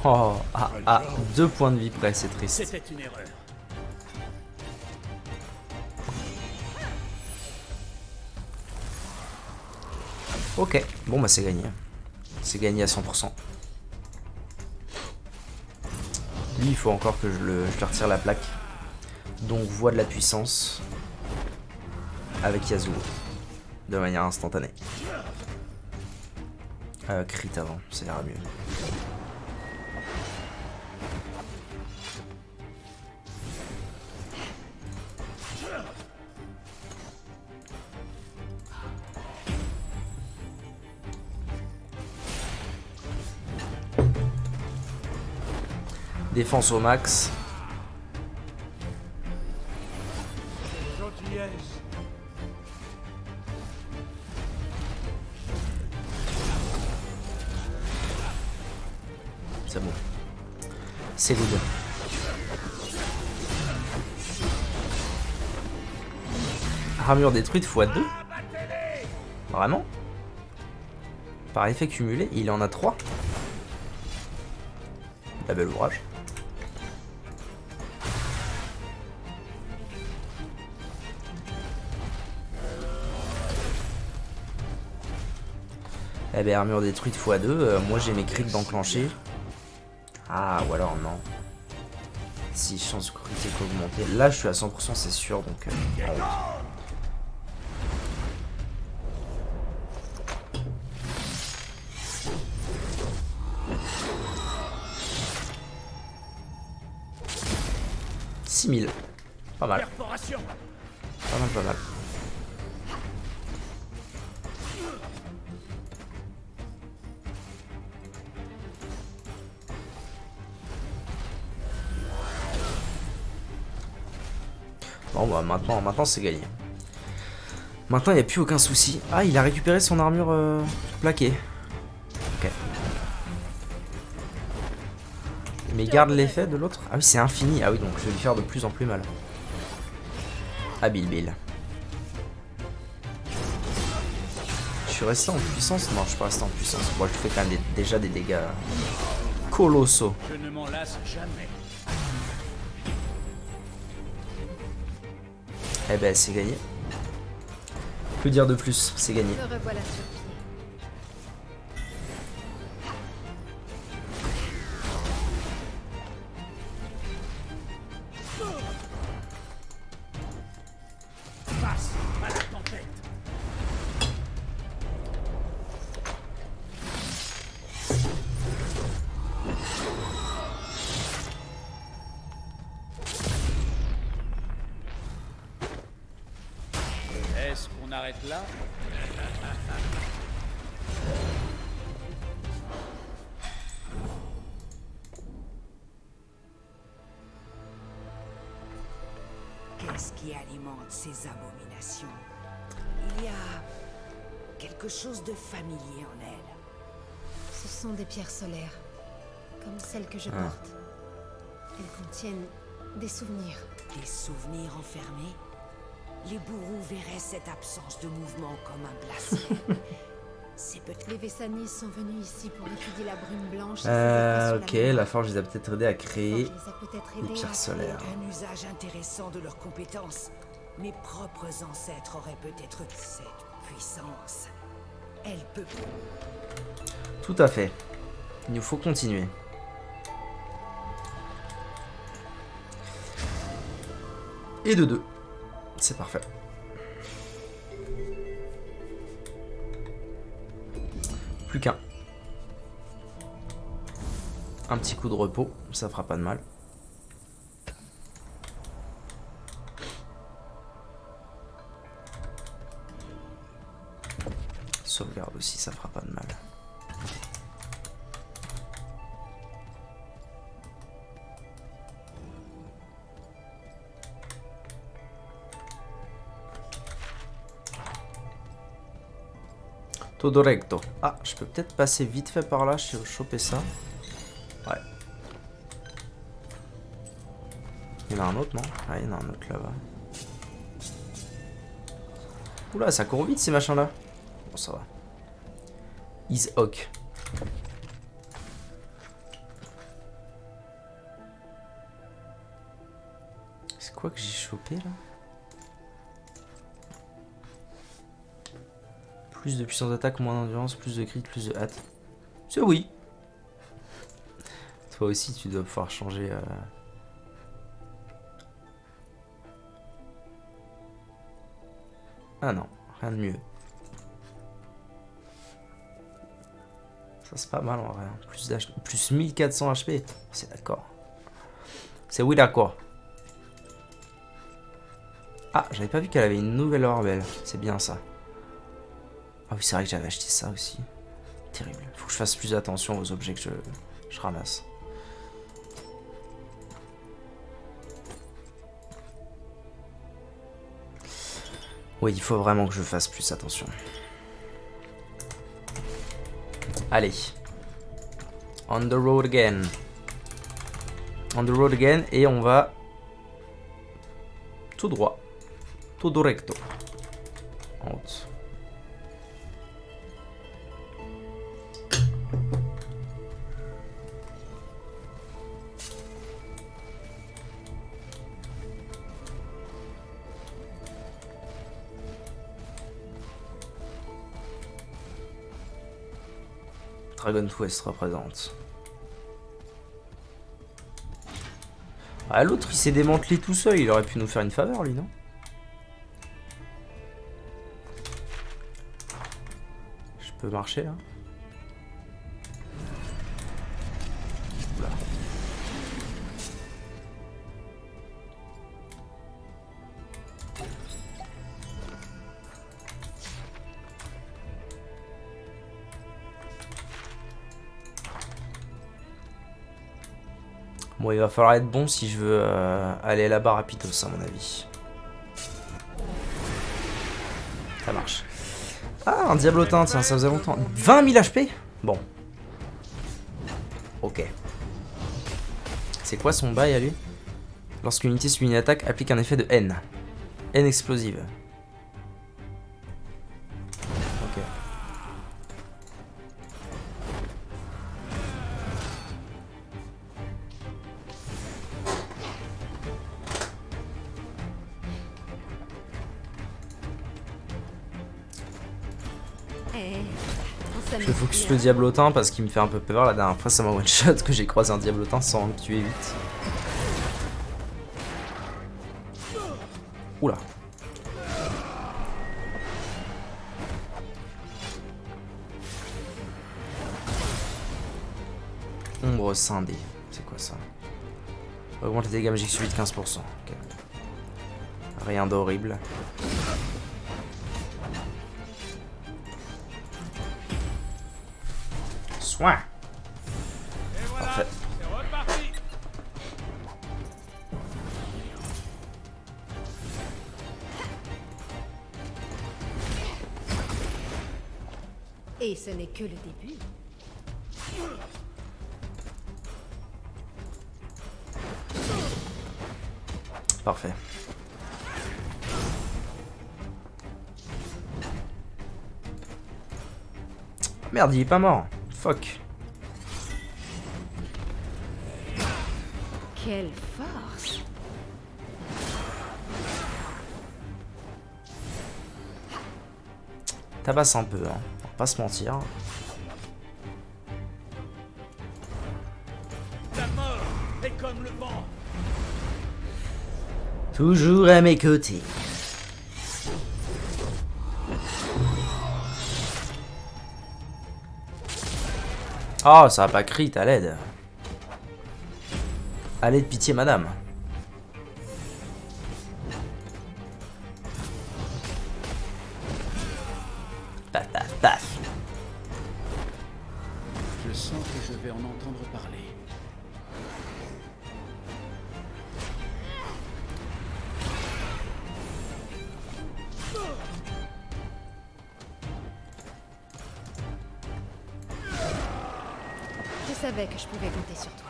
Oh, ah, 2 points de vie près, c'est triste. C'était une erreur. Ok, bon bah c'est gagné. C'est gagné à 100%. Lui, il faut encore que je lui retire la plaque. Donc, voie de la puissance. Avec Yasuo. De manière instantanée. Crit avant, ça ira mieux. Défense au max. Gentillesse. C'est bon. C'est good. Armure détruite x2. Vraiment? Par effet cumulé, il en a 3. La belle ouvrage. Eh ben armure détruite x2, moi j'ai mes crits d'enclencher. Ah ou alors non. Si chance de critique augmentée. Là je suis à 100% c'est sûr donc en route. « 6000. Pas mal. Perforation. Pas mal, pas mal. Bon bah maintenant c'est gagné. Maintenant il n'y a plus aucun souci. Ah, il a récupéré son armure plaquée. Ok. Mais il garde l'effet de l'autre. Ah oui, c'est infini. Ah oui, donc je vais lui faire de plus en plus mal. Habile Bill. Je suis resté en puissance? Non, je suis pas resté en puissance. Bon, je fais quand même déjà des dégâts colossaux. Je ne m'en lasse jamais. Eh ben, c'est gagné. Que dire de plus? C'est gagné. Me revoilà sur pied. Face à la tempête. Est-ce qu'on arrête là? Qu'est-ce qui alimente ces abominations? Il y a quelque chose de familier en elles. Ce sont des pierres solaires, comme celles que je porte. Elles contiennent des souvenirs. Des souvenirs enfermés? Les bourreaux verraient cette absence de mouvement comme un blasphème. C'est peut-être... Les Vessanis sont venus ici pour étudier la brume blanche. Et ses effets sur Ok, mémoire. la forge les a peut-être aidés à La créer forge les a peut-être les aidés pierres à- solaires. Un usage intéressant de leurs compétences. Mes propres ancêtres auraient peut-être cette puissance. Elle peut... Tout à fait. Il nous faut continuer. Et de 2. C'est parfait. Plus qu'un. Un petit coup de repos, ça fera pas de mal. Sauvegarde aussi, ça fera pas de mal. Todo recto. Ah, je peux peut-être passer vite fait par là, choper ça. Ouais. Il y en a un autre, non? Ah, il y en a un autre là-bas. Oula, ça court vite ces machins-là. Bon, ça va. Is Hawk. C'est quoi que j'ai chopé là? Plus de puissance d'attaque, moins d'endurance, plus de crit, plus de hâte. C'est oui. Toi aussi, tu dois pouvoir changer. Ah non, rien de mieux. Ça c'est pas mal en vrai. Plus 1400 HP. C'est d'accord. C'est oui d'accord. Ah, j'avais pas vu qu'elle avait une nouvelle orbelle. C'est bien ça. Ah oui, c'est vrai que j'avais acheté ça aussi. Terrible. Faut que je fasse plus attention aux objets que je ramasse. Oui, il faut vraiment que je fasse plus attention. Allez. On the road again. On the road again. Et on va... tout droit. Todo recto. En haut. Dragon Quest représente. Ah, l'autre il s'est démantelé tout seul, il aurait pu nous faire une faveur lui, non? Je peux marcher là? Oula. Bon, il va falloir être bon si je veux aller là-bas rapidos, à mon avis. Ça marche. Ah, un diablotin, tiens, ça faisait longtemps. 20 000 HP? Bon. Ok. C'est quoi son bail à lui? Lorsqu'une unité subit une attaque, applique un effet de haine. Haine explosive. Ok. Je focus le diablotin parce qu'il me fait un peu peur. La dernière fois, ça m'a one shot que j'ai croisé un diablotin sans le tuer vite. Oula. Ombre scindée. C'est quoi ça? Augmente les dégâts magiques subis de 15%. Okay. Rien d'horrible. Soin. Parfait. Et ce n'est que le début. Parfait. Merde, il est pas mort. Fuck. Quelle force! Tabasse un peu, hein. On va pas se mentir. Ta mort est comme le vent. Toujours à mes côtés. Oh, ça a pas crit à l'aide. À l'aide, pitié, madame. Paf, paf, paf. Je sens que je vais en entendre parler. Je savais que je pouvais compter sur toi.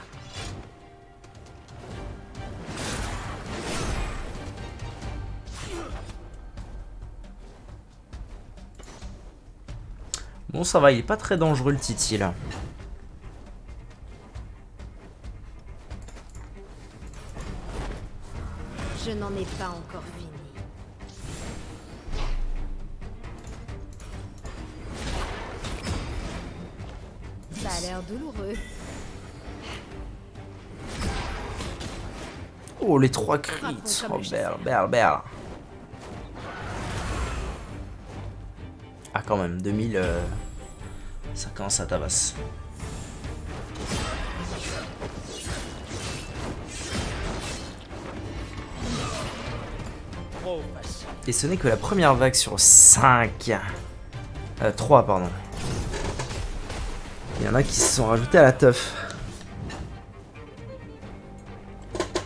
Bon, ça va, il est pas très dangereux le Titi là. Je n'en ai pas encore fini. Ça a l'air douloureux. Oh, les 3 crits. Oh, belle, belle, belle. Ah, quand même, 2000. Ça commence à tabasse. Et ce n'est que la première vague sur 5. 3, pardon. Il y en a qui se sont rajoutés à la teuf.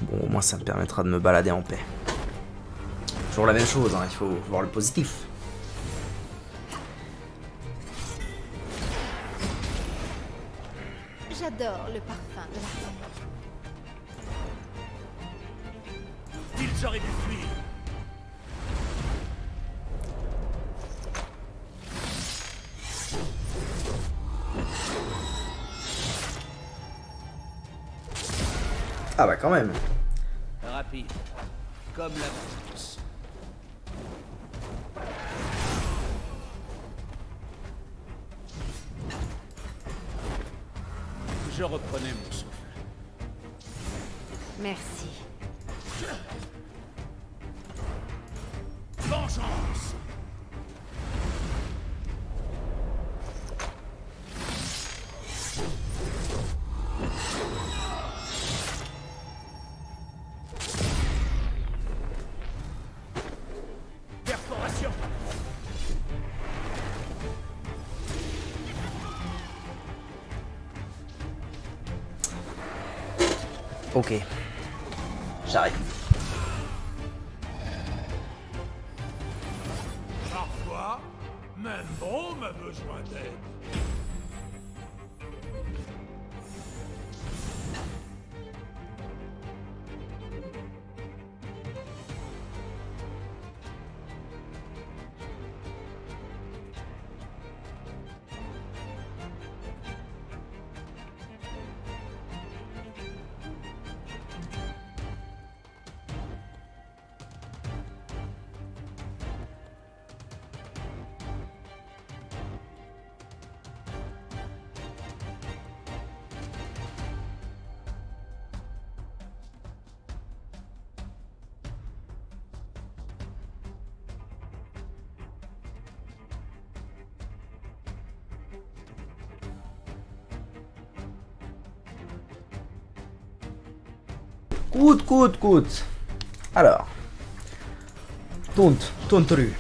Bon, au moins ça me permettra de me balader en paix. Toujours la même chose, hein, il faut voir le positif. J'adore le parfum de la terre. Ils auraient dû fuir. Ah bah quand même. Rapide, comme la vengeance. Je reprenais mon souffle. Merci. Vengeance! Perforation! Ok. J'arrive. Parfois, Home a besoin d'aide. Gut. Alors. Tontru.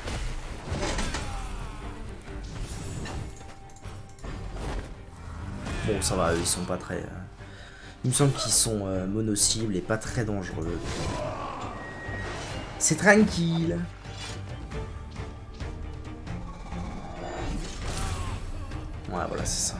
Bon, ça va, ils sont pas très... Il me semble qu'ils sont mono-cibles et pas très dangereux. C'est tranquille. Ouais, voilà, c'est ça.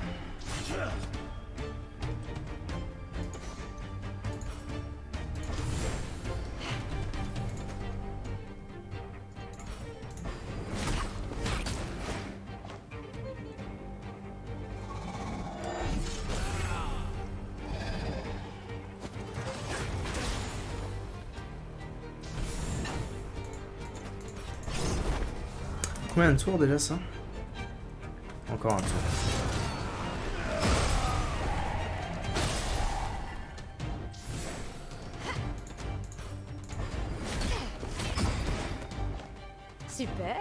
Combien de tours déjà ça? Encore un tour. Super.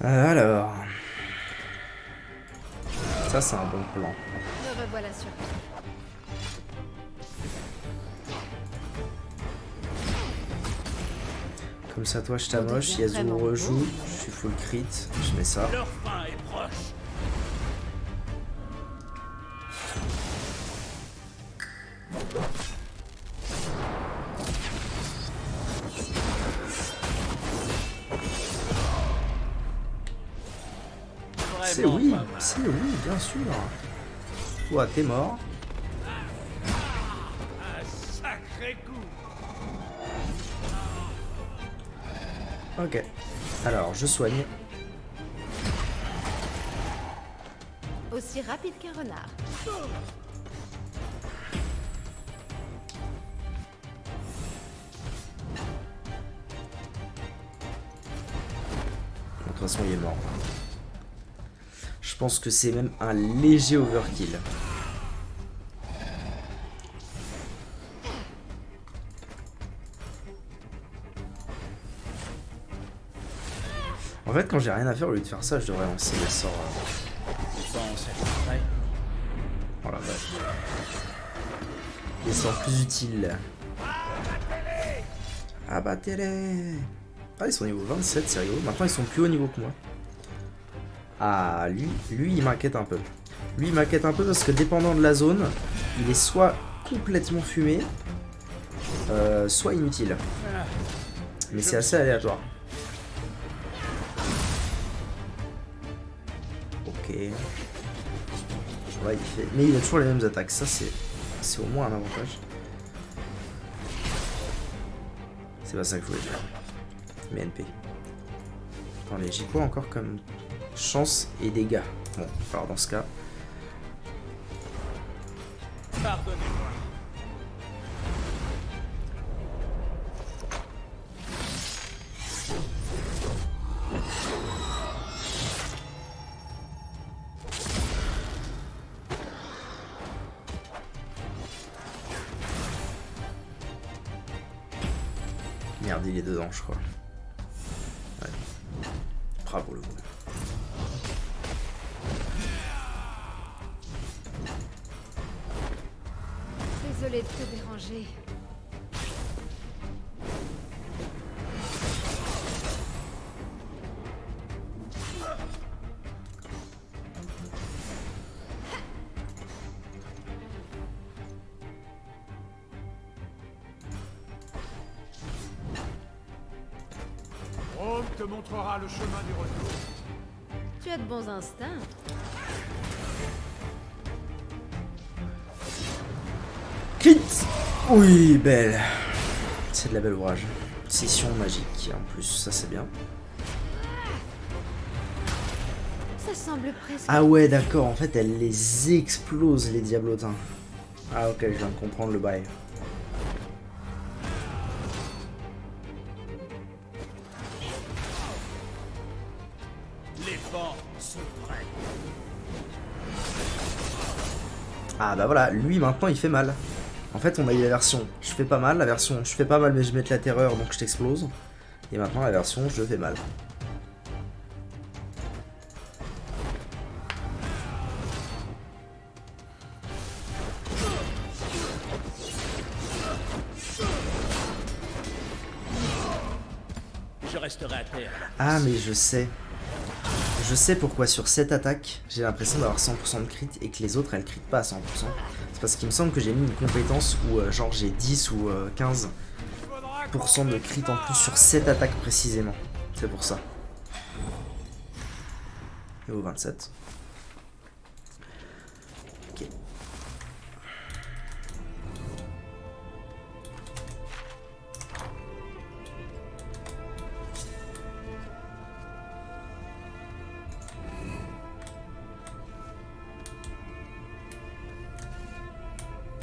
Alors... Ça c'est un bon plan. Me revoilà sur pied. Comme ça toi je t'amoche, Yasuo rejoue, je suis full crit, je mets ça. Leur fin est proche. C'est oui, bien sûr. Toi, t'es mort. Un sacré coup. Ok. Alors, je soigne. Aussi rapide qu'un renard. De toute façon, il est mort. Je pense que c'est même un léger overkill. En fait, quand j'ai rien à faire, au lieu de faire ça, je devrais lancer les sorts. Oh la vache. Les sorts plus utiles. Abattez-les! Ah, ils sont niveau 27, c'est rigolo. Maintenant, ils sont plus haut niveau que moi. Ah, lui, il m'inquiète un peu. Lui, il m'inquiète un peu parce que dépendant de la zone, il est soit complètement fumé, soit inutile. Mais c'est assez aléatoire. Ok. Ouais, il fait... Mais il a toujours les mêmes attaques. Ça, c'est au moins un avantage. C'est pas ça que je voulais faire. Mais NP. Attendez, j'ai quoi encore comme chance et dégâts? Bon, alors dans ce cas... Pardonnez-moi. Merde, il est dedans, je crois. Ouais. Ah, pour le coup. Désolée de te déranger. Rome te montrera le chemin du retour. Tu as de bons instincts. Crit. Oui, belle. C'est de la belle ouvrage. Session magique en plus, ça c'est bien. Ça semble presque... Ah ouais, d'accord, en fait elle les explose les diablotins. Ah ok, je viens de comprendre le bail. Les vents sont prêts. Ah bah voilà, lui maintenant il fait mal. En fait on a eu la version je fais pas mal, la version je fais pas mal mais je mets de la terreur donc je t'explose. Et maintenant la version je fais mal. Je resterai à terre. Ah mais je sais. Je sais pourquoi sur cette attaque, j'ai l'impression d'avoir 100% de crit et que les autres elles critent pas à 100%. C'est parce qu'il me semble que j'ai mis une compétence où genre j'ai 10 ou 15% de crit en plus sur cette attaque précisément. C'est pour ça. Et au 27. Ok.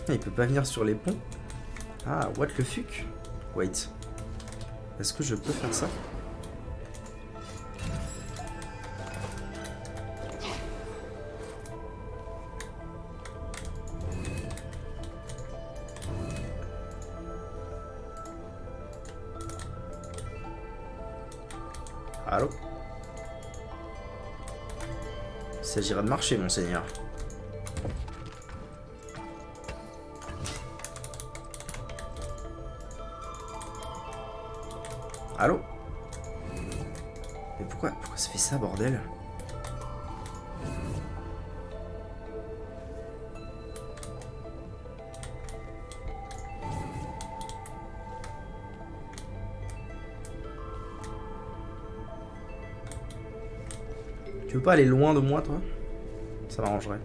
Il peut pas venir sur les ponts. Ah, what le fuck? Wait. Est-ce que je peux faire ça? Allô? Il s'agira de marcher, monseigneur. Allô? Mais pourquoi ça fait ça, bordel? Tu veux pas aller loin de moi, toi? Ça m'arrangerait.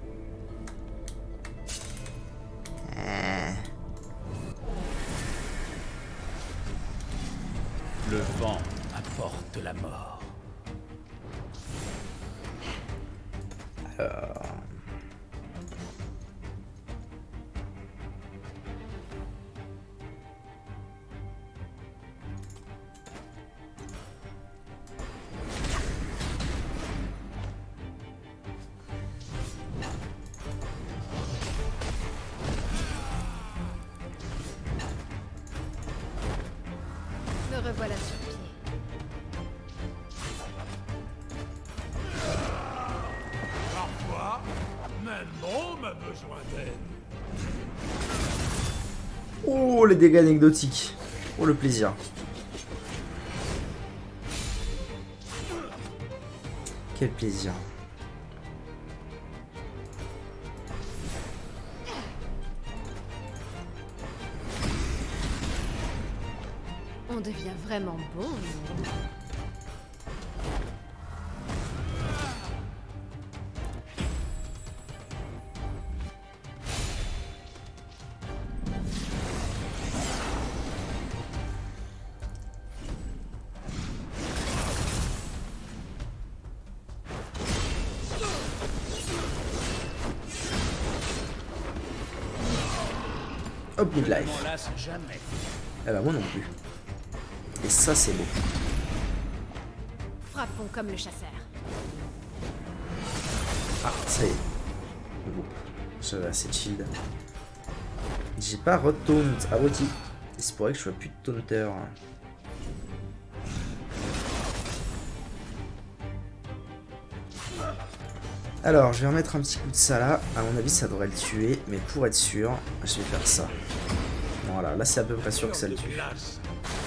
Le vent apporte la mort. Me revoilà sur pied. Parfois, même Rome a besoin d'aide. Oh, les dégâts anecdotiques. Oh, le plaisir. Quel plaisir. On devient vraiment bon. Hop, good life. On lasse jamais. Eh bah moi non plus. Et ça c'est beau. Frappons comme le chasseur. Ah, ça y est. Bon. J'avais assez de shield. J'ai pas retaunt. Ah ouais, il se pourrait que je sois plus de taunter. Alors, je vais remettre un petit coup de ça là. À mon avis, ça devrait le tuer. Mais pour être sûr, je vais faire ça. Voilà, là c'est à peu près sûr que ça le tue. Glace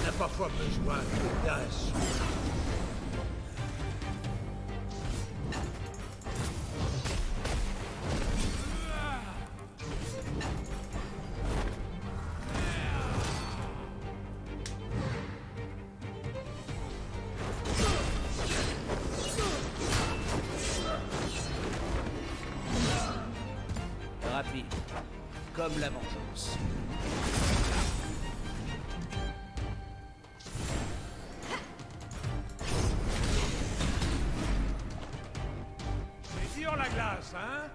n'a parfois besoin d'audace. Rapide, comme la vengeance. C'est dur la glace, hein?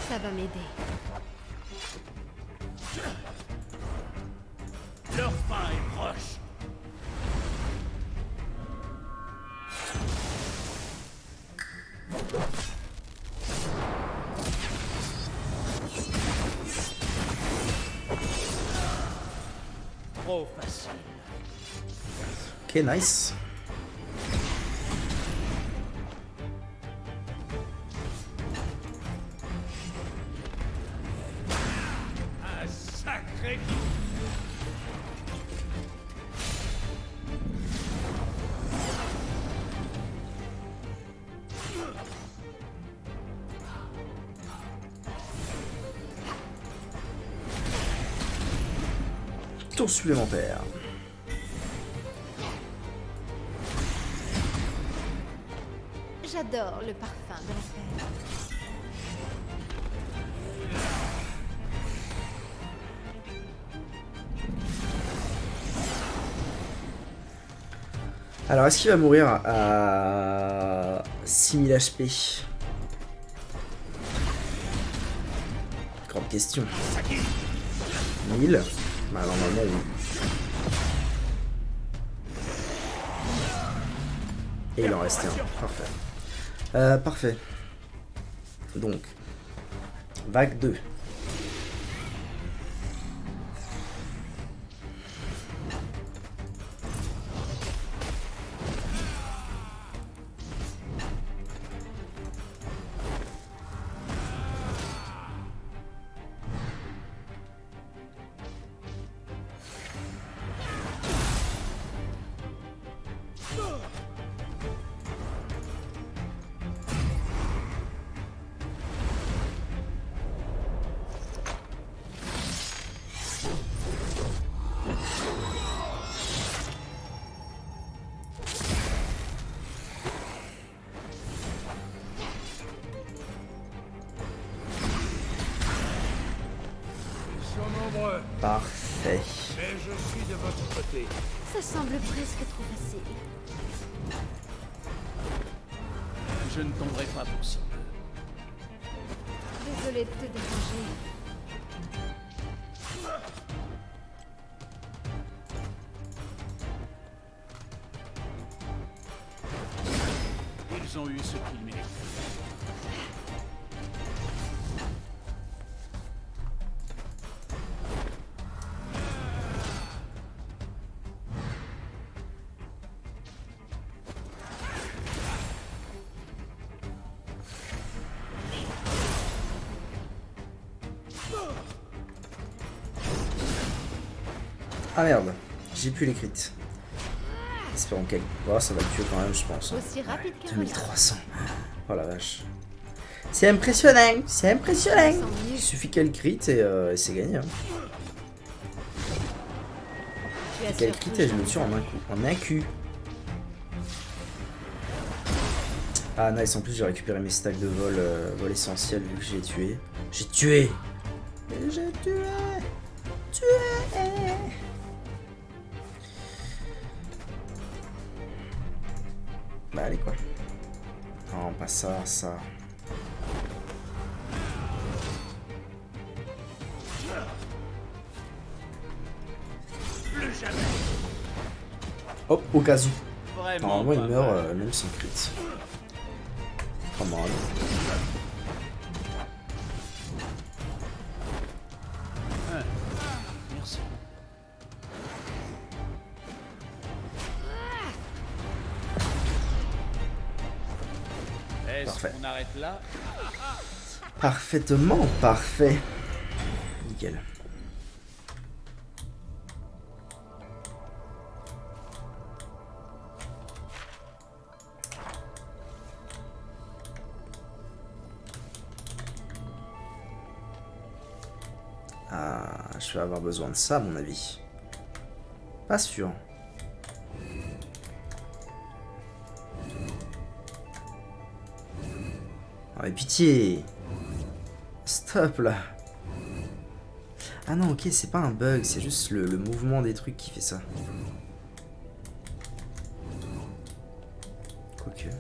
Ça va m'aider. Leur fin est proche. Trop facile. Ok, nice. Un sacré Tour supplémentaire. J'adore le parfum de la fête. Alors, est-ce qu'il va mourir à 6000 HP? Grande question. 1000? Bah, normalement, oui. Et il en restait un. Parfait. Parfait. Donc, vague 2. Parfait. Mais je suis de votre côté. Ça semble presque trop facile. Je ne tomberai pas pour si peu. Désolée de te déranger. Ils ont eu ce qu'ils méritaient. Ah merde, j'ai plus les crits. Espérons qu'elle... Oh, ça va le tuer quand même, je pense. Aussi rapide qu'un 2300. Oh la vache. C'est impressionnant, c'est impressionnant. renard. Il suffit qu'elle crit et c'est gagné. Hein. Tu as Qu'elle surtout crit et je le jamais tue en un coup. En un cul. Ah nice, en plus j'ai récupéré mes stacks de vol essentiels vu que j'ai tué. J'ai tué. Et j'ai tué. Tué. Bah allez quoi. Non, pas ça, ça. Hop, au cas où. Vraiment Normalement il pas meurt mal. même sans crit. Come on. Parfait. On arrête là. Parfaitement parfait. Nickel. Ah, je vais avoir besoin de ça, à mon avis. Pas sûr. Oh, mais pitié! Stop là! Ah non, ok, c'est pas un bug, c'est juste le mouvement des trucs qui fait ça. Quoique.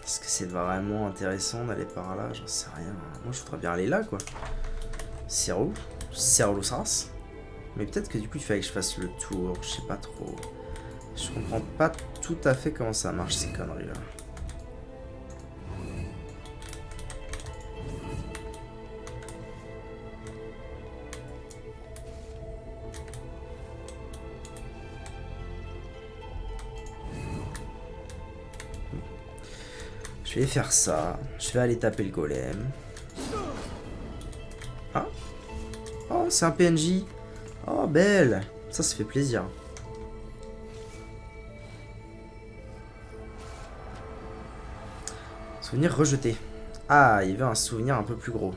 Est-ce que c'est vraiment intéressant d'aller par là? J'en sais rien. Moi, je voudrais bien aller là, quoi. C'est relou. C'est relou, ça rase. Mais peut-être que du coup, il fallait que je fasse le tour. Je sais pas trop. Je comprends pas tout à fait comment ça marche, ces conneries-là. Je vais faire ça. Je vais aller taper le golem. Ah. Oh, c'est un PNJ. Oh, belle. Ça fait plaisir. Souvenir rejeté. Ah, il y avait un souvenir un peu plus gros.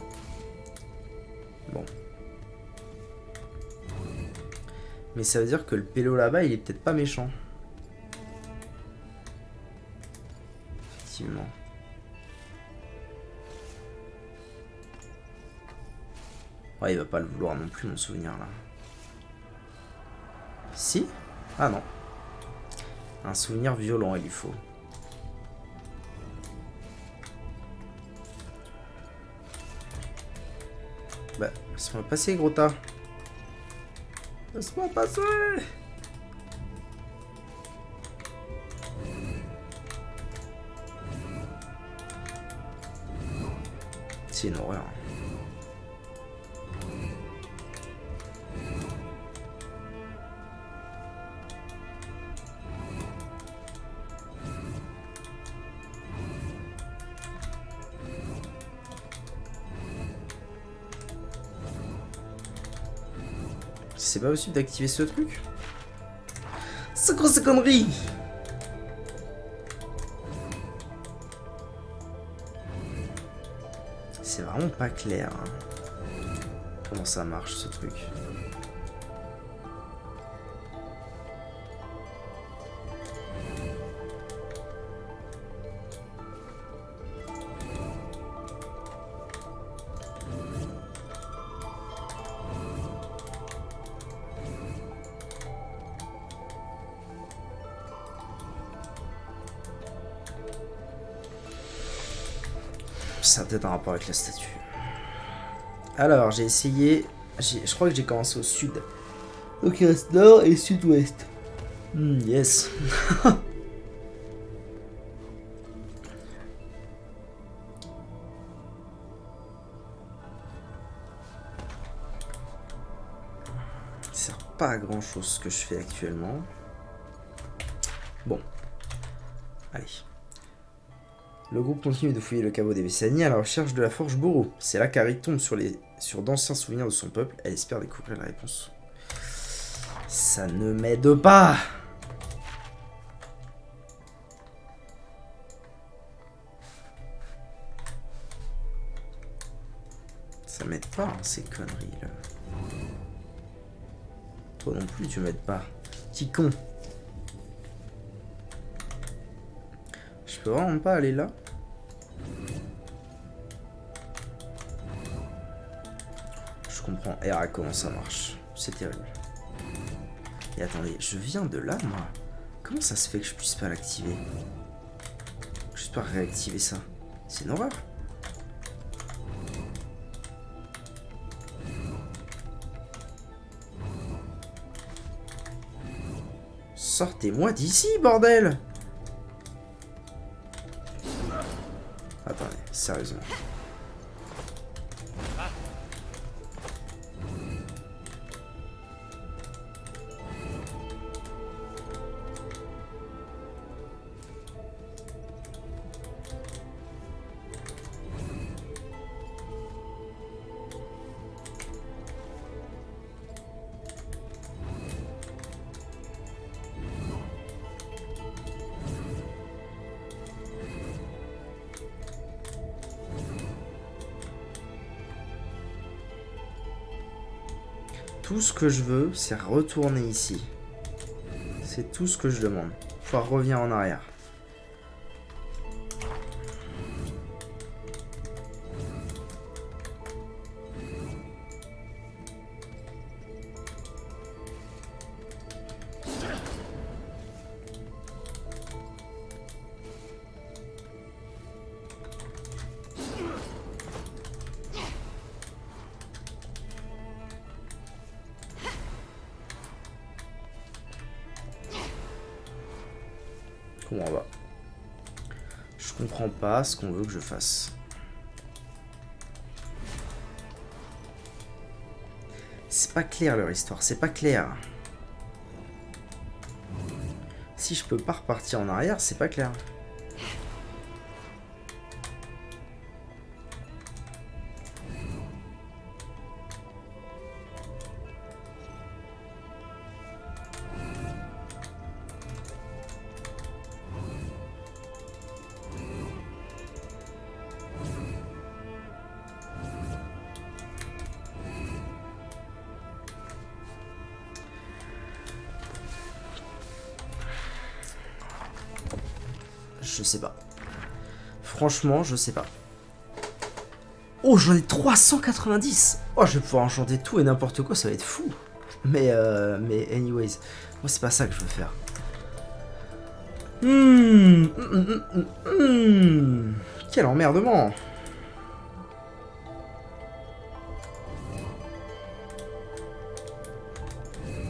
Bon. Mais ça veut dire que le pélo là-bas, il est peut-être pas méchant. Effectivement. Ouais, il va pas le vouloir non plus, mon souvenir, là. Si? Ah non. Un souvenir violent, il lui faut. Bah, laisse-moi passer, gros tas. Laisse-moi passer. C'est une horreur. C'est pas possible d'activer ce truc? C'est quoi ces conneries? C'est vraiment pas clair. Hein. Comment ça marche ce truc? Ça a peut-être un rapport avec la statue. Alors, j'ai essayé... Je crois que j'ai commencé au sud. Donc il reste nord et sud-ouest. Yes. Ça sert pas à grand chose ce que je fais actuellement. Bon. Allez. Le groupe continue de fouiller le caveau des Vésani à la recherche de la forge Bourreau. C'est là qu'Harry tombe sur d'anciens souvenirs de son peuple. Elle espère découvrir la réponse. Ça ne m'aide pas. Ça m'aide pas, hein, ces conneries là. Toi non plus, tu m'aides pas. Petit con. Je peux vraiment pas aller là? comprends RA comment ça marche. C'est terrible. Et attendez, je viens de là, moi. Comment ça se fait que je puisse pas l'activer? Je puisse pas réactiver ça? C'est une horreur. Sortez-moi d'ici, bordel! Attendez, sérieusement. Tout ce que je veux, c'est retourner ici. C'est tout ce que je demande. Pouvoir revenir en arrière. Comment on va? Je comprends pas ce qu'on veut que je fasse. C'est pas clair leur histoire, c'est pas clair. Si je peux pas repartir en arrière, c'est pas clair. Je sais pas. Franchement, je sais pas. Oh, j'en ai 390. Oh, je vais pouvoir enchanter tout et n'importe quoi, ça va être fou. Mais anyways, moi c'est pas ça que je veux faire. Quel emmerdement.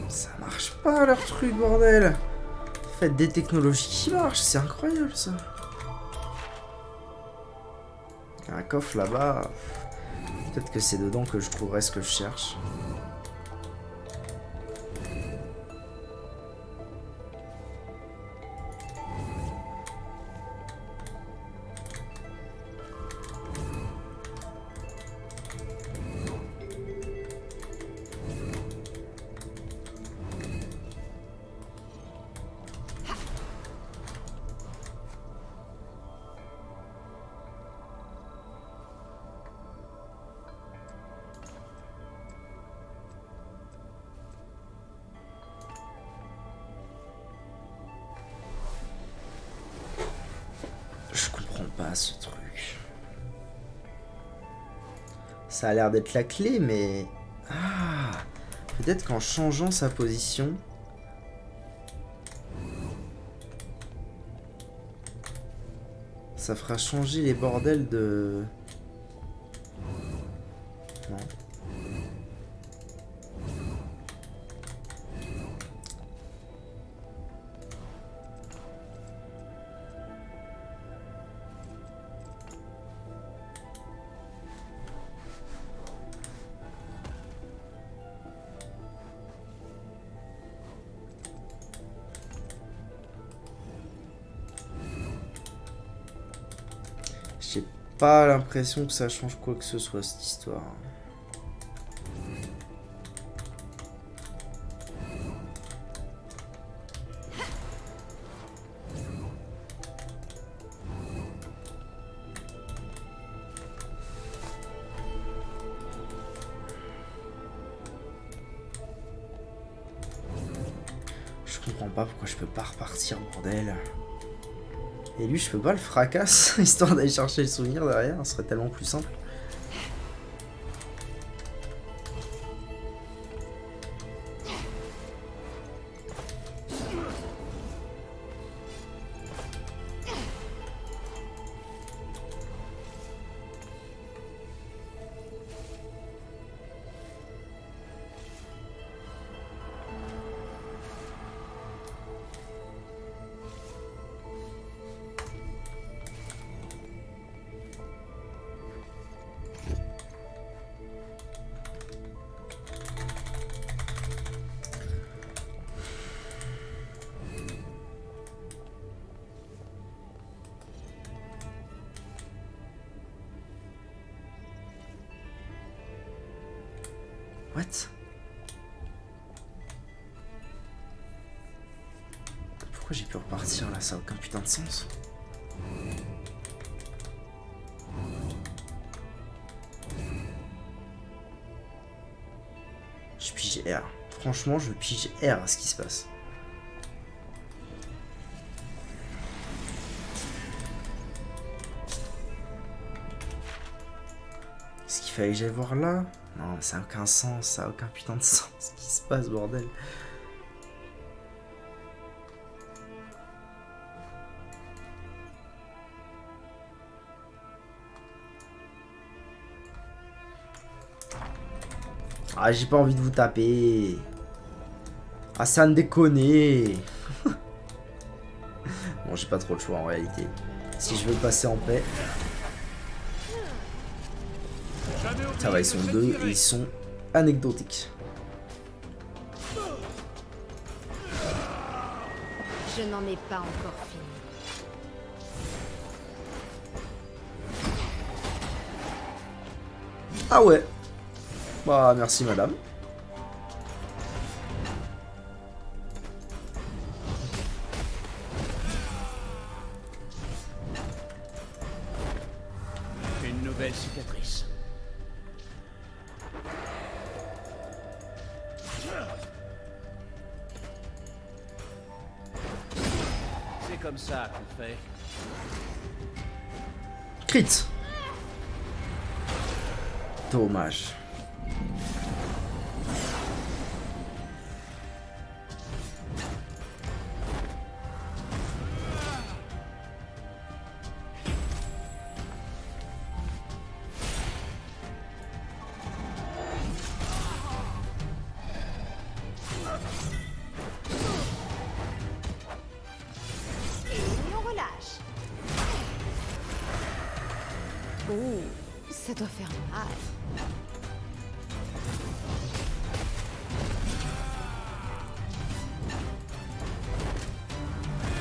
Ça marche pas leur truc, bordel. Faites des technologies qui marchent, c'est incroyable ça. Il y a un coffre là-bas. Peut-être que c'est dedans que je trouverai ce que je cherche. Je comprends pas ce truc. Ça a l'air d'être la clé, mais... Ah, peut-être qu'en changeant sa position... Ça fera changer les bordels de... Non. J'ai pas l'impression que ça change quoi que ce soit cette histoire. Je comprends pas pourquoi je peux pas repartir, bordel. Et lui, je peux pas le fracasse, histoire d'aller chercher le souvenir derrière, ce serait tellement plus simple. What? Pourquoi j'ai pu repartir là? Ça n'a aucun putain de sens. Je pige R. Franchement, je pige R à ce qui se passe. Est-ce qu'il fallait que j'aille voir là? Non, ça n'a aucun sens, ça n'a aucun putain de sens. Ce qui se passe, bordel. Ah, j'ai pas envie de vous taper. Ah, ça ne déconne. Bon, j'ai pas trop le choix en réalité. Si je veux passer en paix. Ça va, ils sont deux et ils sont anecdotiques. Je n'en ai pas encore fini. Ah ouais. Bah, merci madame. Une nouvelle cicatrice. C'est comme ça qu'on fait. Crit. Dommage. Oh, ça doit faire mal.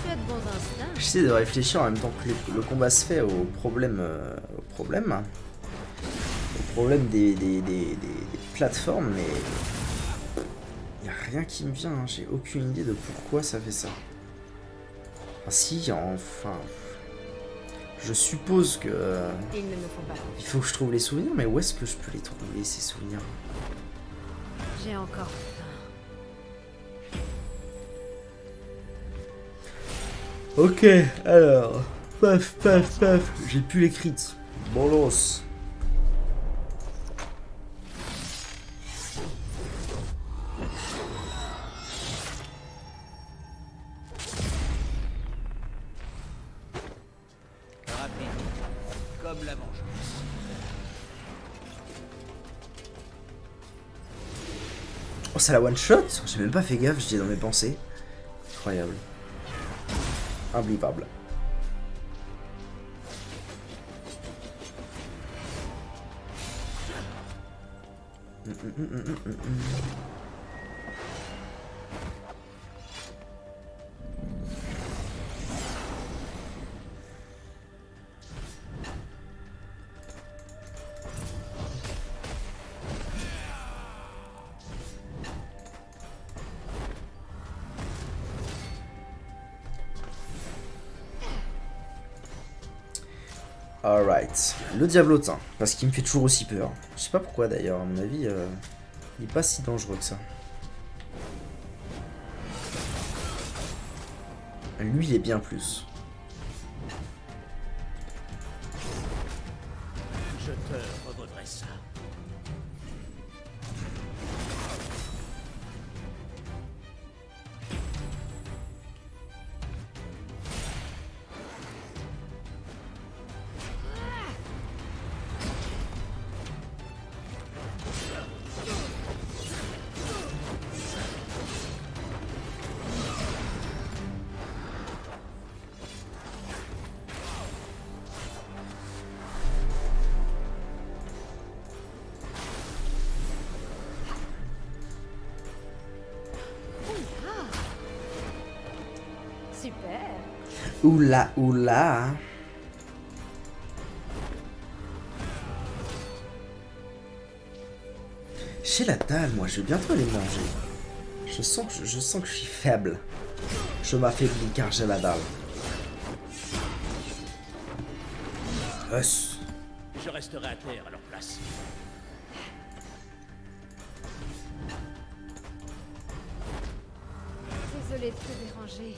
Tu as de bons instincts. J'essaie de réfléchir en même temps que le combat se fait au problème, des plateformes, mais il n'y a rien qui me vient. Hein. J'ai aucune idée de pourquoi ça fait ça. Ah si, enfin, je suppose que Ils ne me font pas il faut que je trouve les souvenirs, mais où est-ce que je peux les trouver ces souvenirs? J'ai encore faim. Ok, alors, paf, paf, paf, j'ai plus les crits. Bolos. Rapide, comme la vengeance. Oh, c'est la one shot? J'ai même pas fait gaffe, j'étais dans mes pensées. Incroyable. Imbivable. Alright, le diablotin, parce qu'il me fait toujours aussi peur. Je sais pas pourquoi d'ailleurs, à mon avis, il est pas si dangereux que ça. Lui, il est bien plus. Je te redresse ça. Super. Oula, oula. J'ai la dalle, moi, je vais bientôt aller manger. Je sens que je suis faible. Je m'affaiblis car j'ai la dalle. Je resterai à terre à leur place. Désolée de te déranger.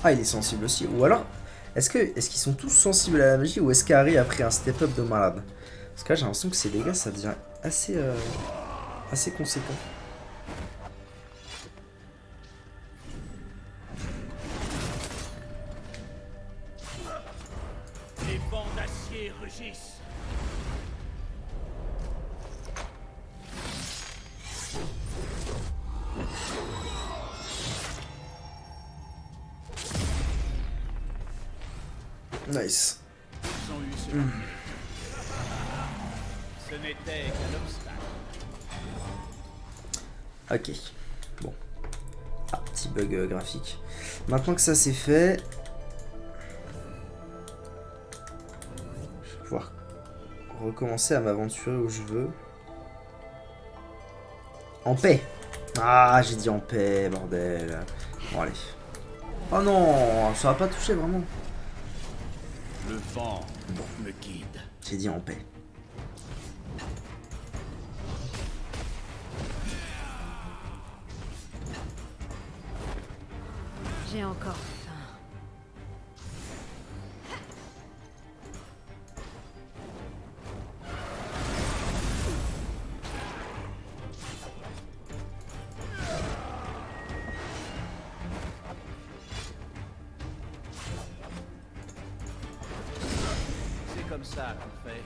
Ah, il est sensible aussi. Ou alors, est-ce qu'ils sont tous sensibles à la magie ou est-ce qu'Harry a pris un step-up de malade? Parce que là, j'ai l'impression que ces dégâts, ça devient assez, assez conséquent. Les bancs d'acier rugissent. Nice. Ils ont eu ce Ce n'était qu'un obstacle. Ok. Bon. Ah, petit bug graphique. Maintenant que ça c'est fait, je vais pouvoir recommencer à m'aventurer où je veux. En paix. Ah, j'ai dit en paix, bordel. Bon, allez. Oh non, ça va pas toucher vraiment. Le vent me guide. J'ai dit en paix. J'ai encore faim. C'est comme ça qu'on fait.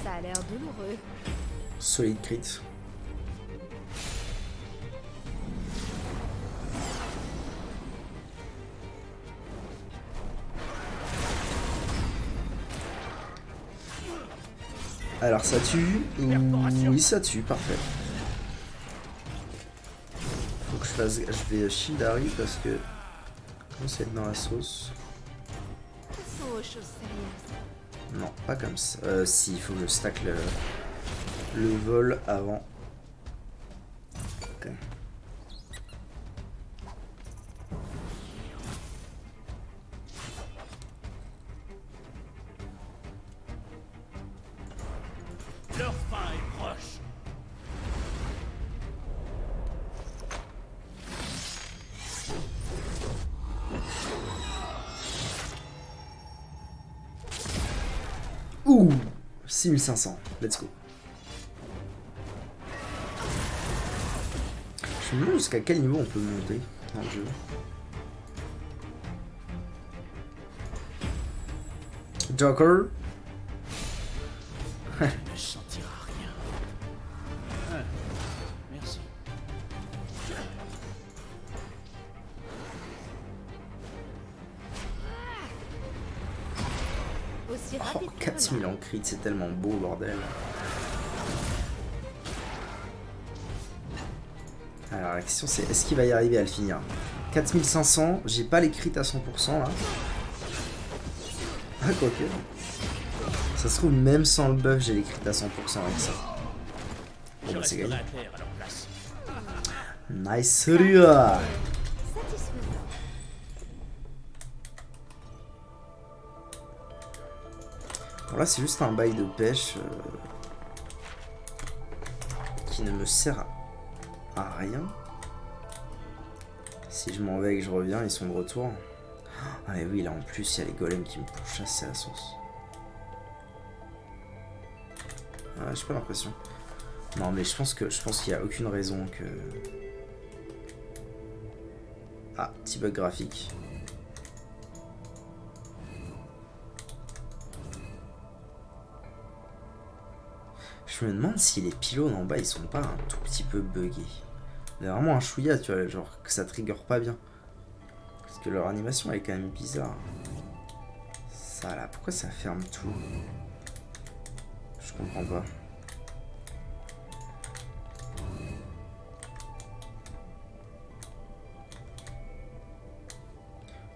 Ça a l'air douloureux. Solide crit. Alors ça tue. Oui, ça tue, parfait. Faut que je fasse. Je vais shield Harry parce que. Comment c'est dans la sauce? Passons aux choses sérieuses. Non, pas comme ça. Si, il faut que je stack le vol avant. Ok. Leur fin est proche. Ouh, 6500. Let's go. Je me demande jusqu'à quel niveau on peut monter dans le jeu. Joker. Tu ne sentiras rien. Hein, merci. Aussi Oh, rapide que 4000 en crit, c'est tellement beau, bordel. Alors la question c'est, est-ce qu'il va y arriver à le finir? 4500, j'ai pas les crits à 100% là. Ah, quoique. Ça se trouve, même sans le buff, j'ai les crits à 100% avec ça. Bon, Je bah c'est resterai gagné. à terre à leur place. Nice Rua. satisfaisant. Bon là c'est juste un bail de pêche qui ne me sert à rien. Si je m'en vais et que je reviens, ils sont de retour. Ah mais oui, là en plus il y a les golems qui me pourchassent à la sauce. Ah, j'ai pas l'impression. Non mais je pense qu'il n'y a aucune raison que... Ah, petit bug graphique. Je me demande si les pylônes en bas ils sont pas un tout petit peu buggés. Il y a vraiment un chouïa, tu vois, genre que ça trigger pas bien. Parce que leur animation elle est quand même bizarre. Ça là, pourquoi ça ferme tout? Je comprends pas.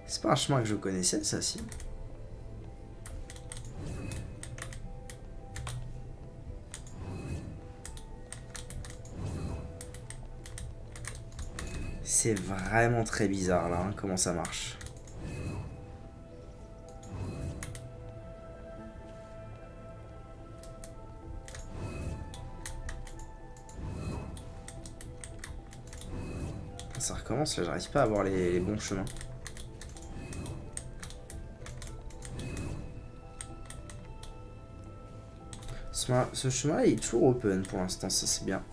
C'est pas un chemin que je connaissais, ça, si. C'est vraiment très bizarre, là, hein, comment ça marche. Ça recommence, là, j'arrive pas à avoir les bons chemins. Ce chemin-là, il est toujours open pour l'instant, ça c'est bien.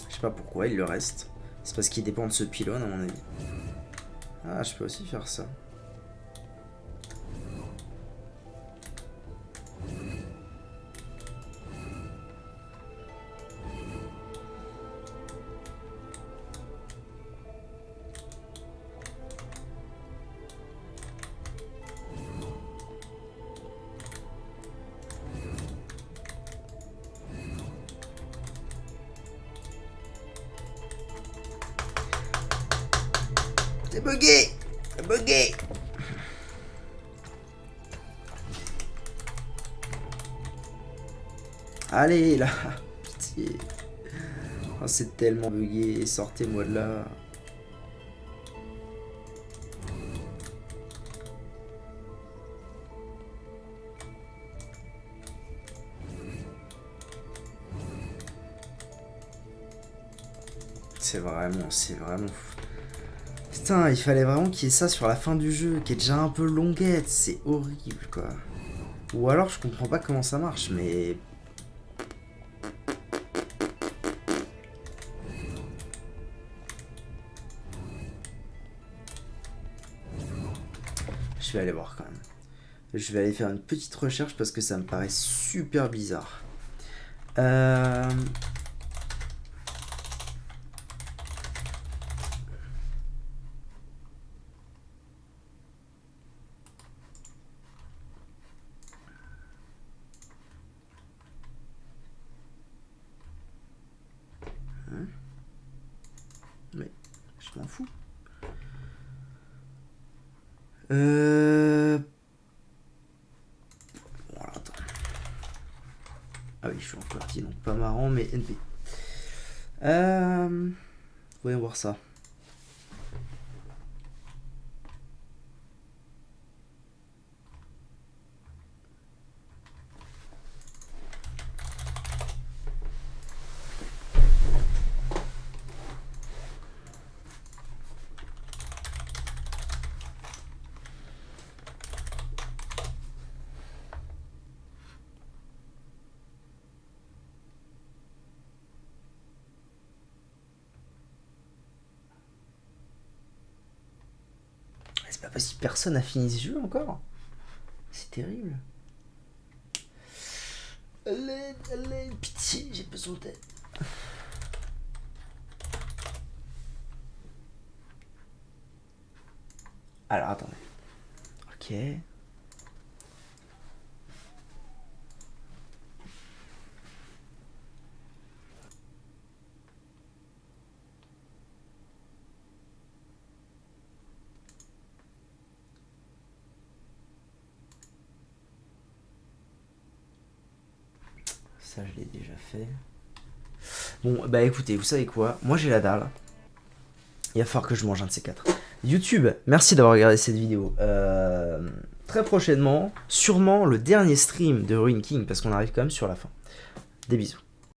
Je sais pas pourquoi il le reste. C'est parce qu'il dépend de ce pylône, à mon avis. Ah, je peux aussi faire ça. C'est bugué! C'est bugué! Allez, là! Pitié! Oh, c'est tellement bugué, sortez-moi de là! C'est vraiment fou. Putain, il fallait vraiment qu'il y ait ça sur la fin du jeu, qui est déjà un peu longuette, c'est horrible quoi. Ou alors je comprends pas comment ça marche, mais... Je vais aller voir quand même. Je vais aller faire une petite recherche parce que ça me paraît super bizarre. Mais je m'en fous. Bon, alors, attends. Ah oui, je suis en partie, donc pas marrant, mais NP. Voyons voir ça. C'est pas possible, personne n'a fini ce jeu encore. C'est terrible. Allez, pitié, j'ai besoin d'aide. Alors, attendez. Ok. Ça, je l'ai déjà fait. Bon, bah écoutez, vous savez quoi? Moi, j'ai la dalle. Il va falloir que je mange un de ces quatre. YouTube, merci d'avoir regardé cette vidéo. Très prochainement, sûrement le dernier stream de Ruined King, parce qu'on arrive quand même sur la fin. Des bisous.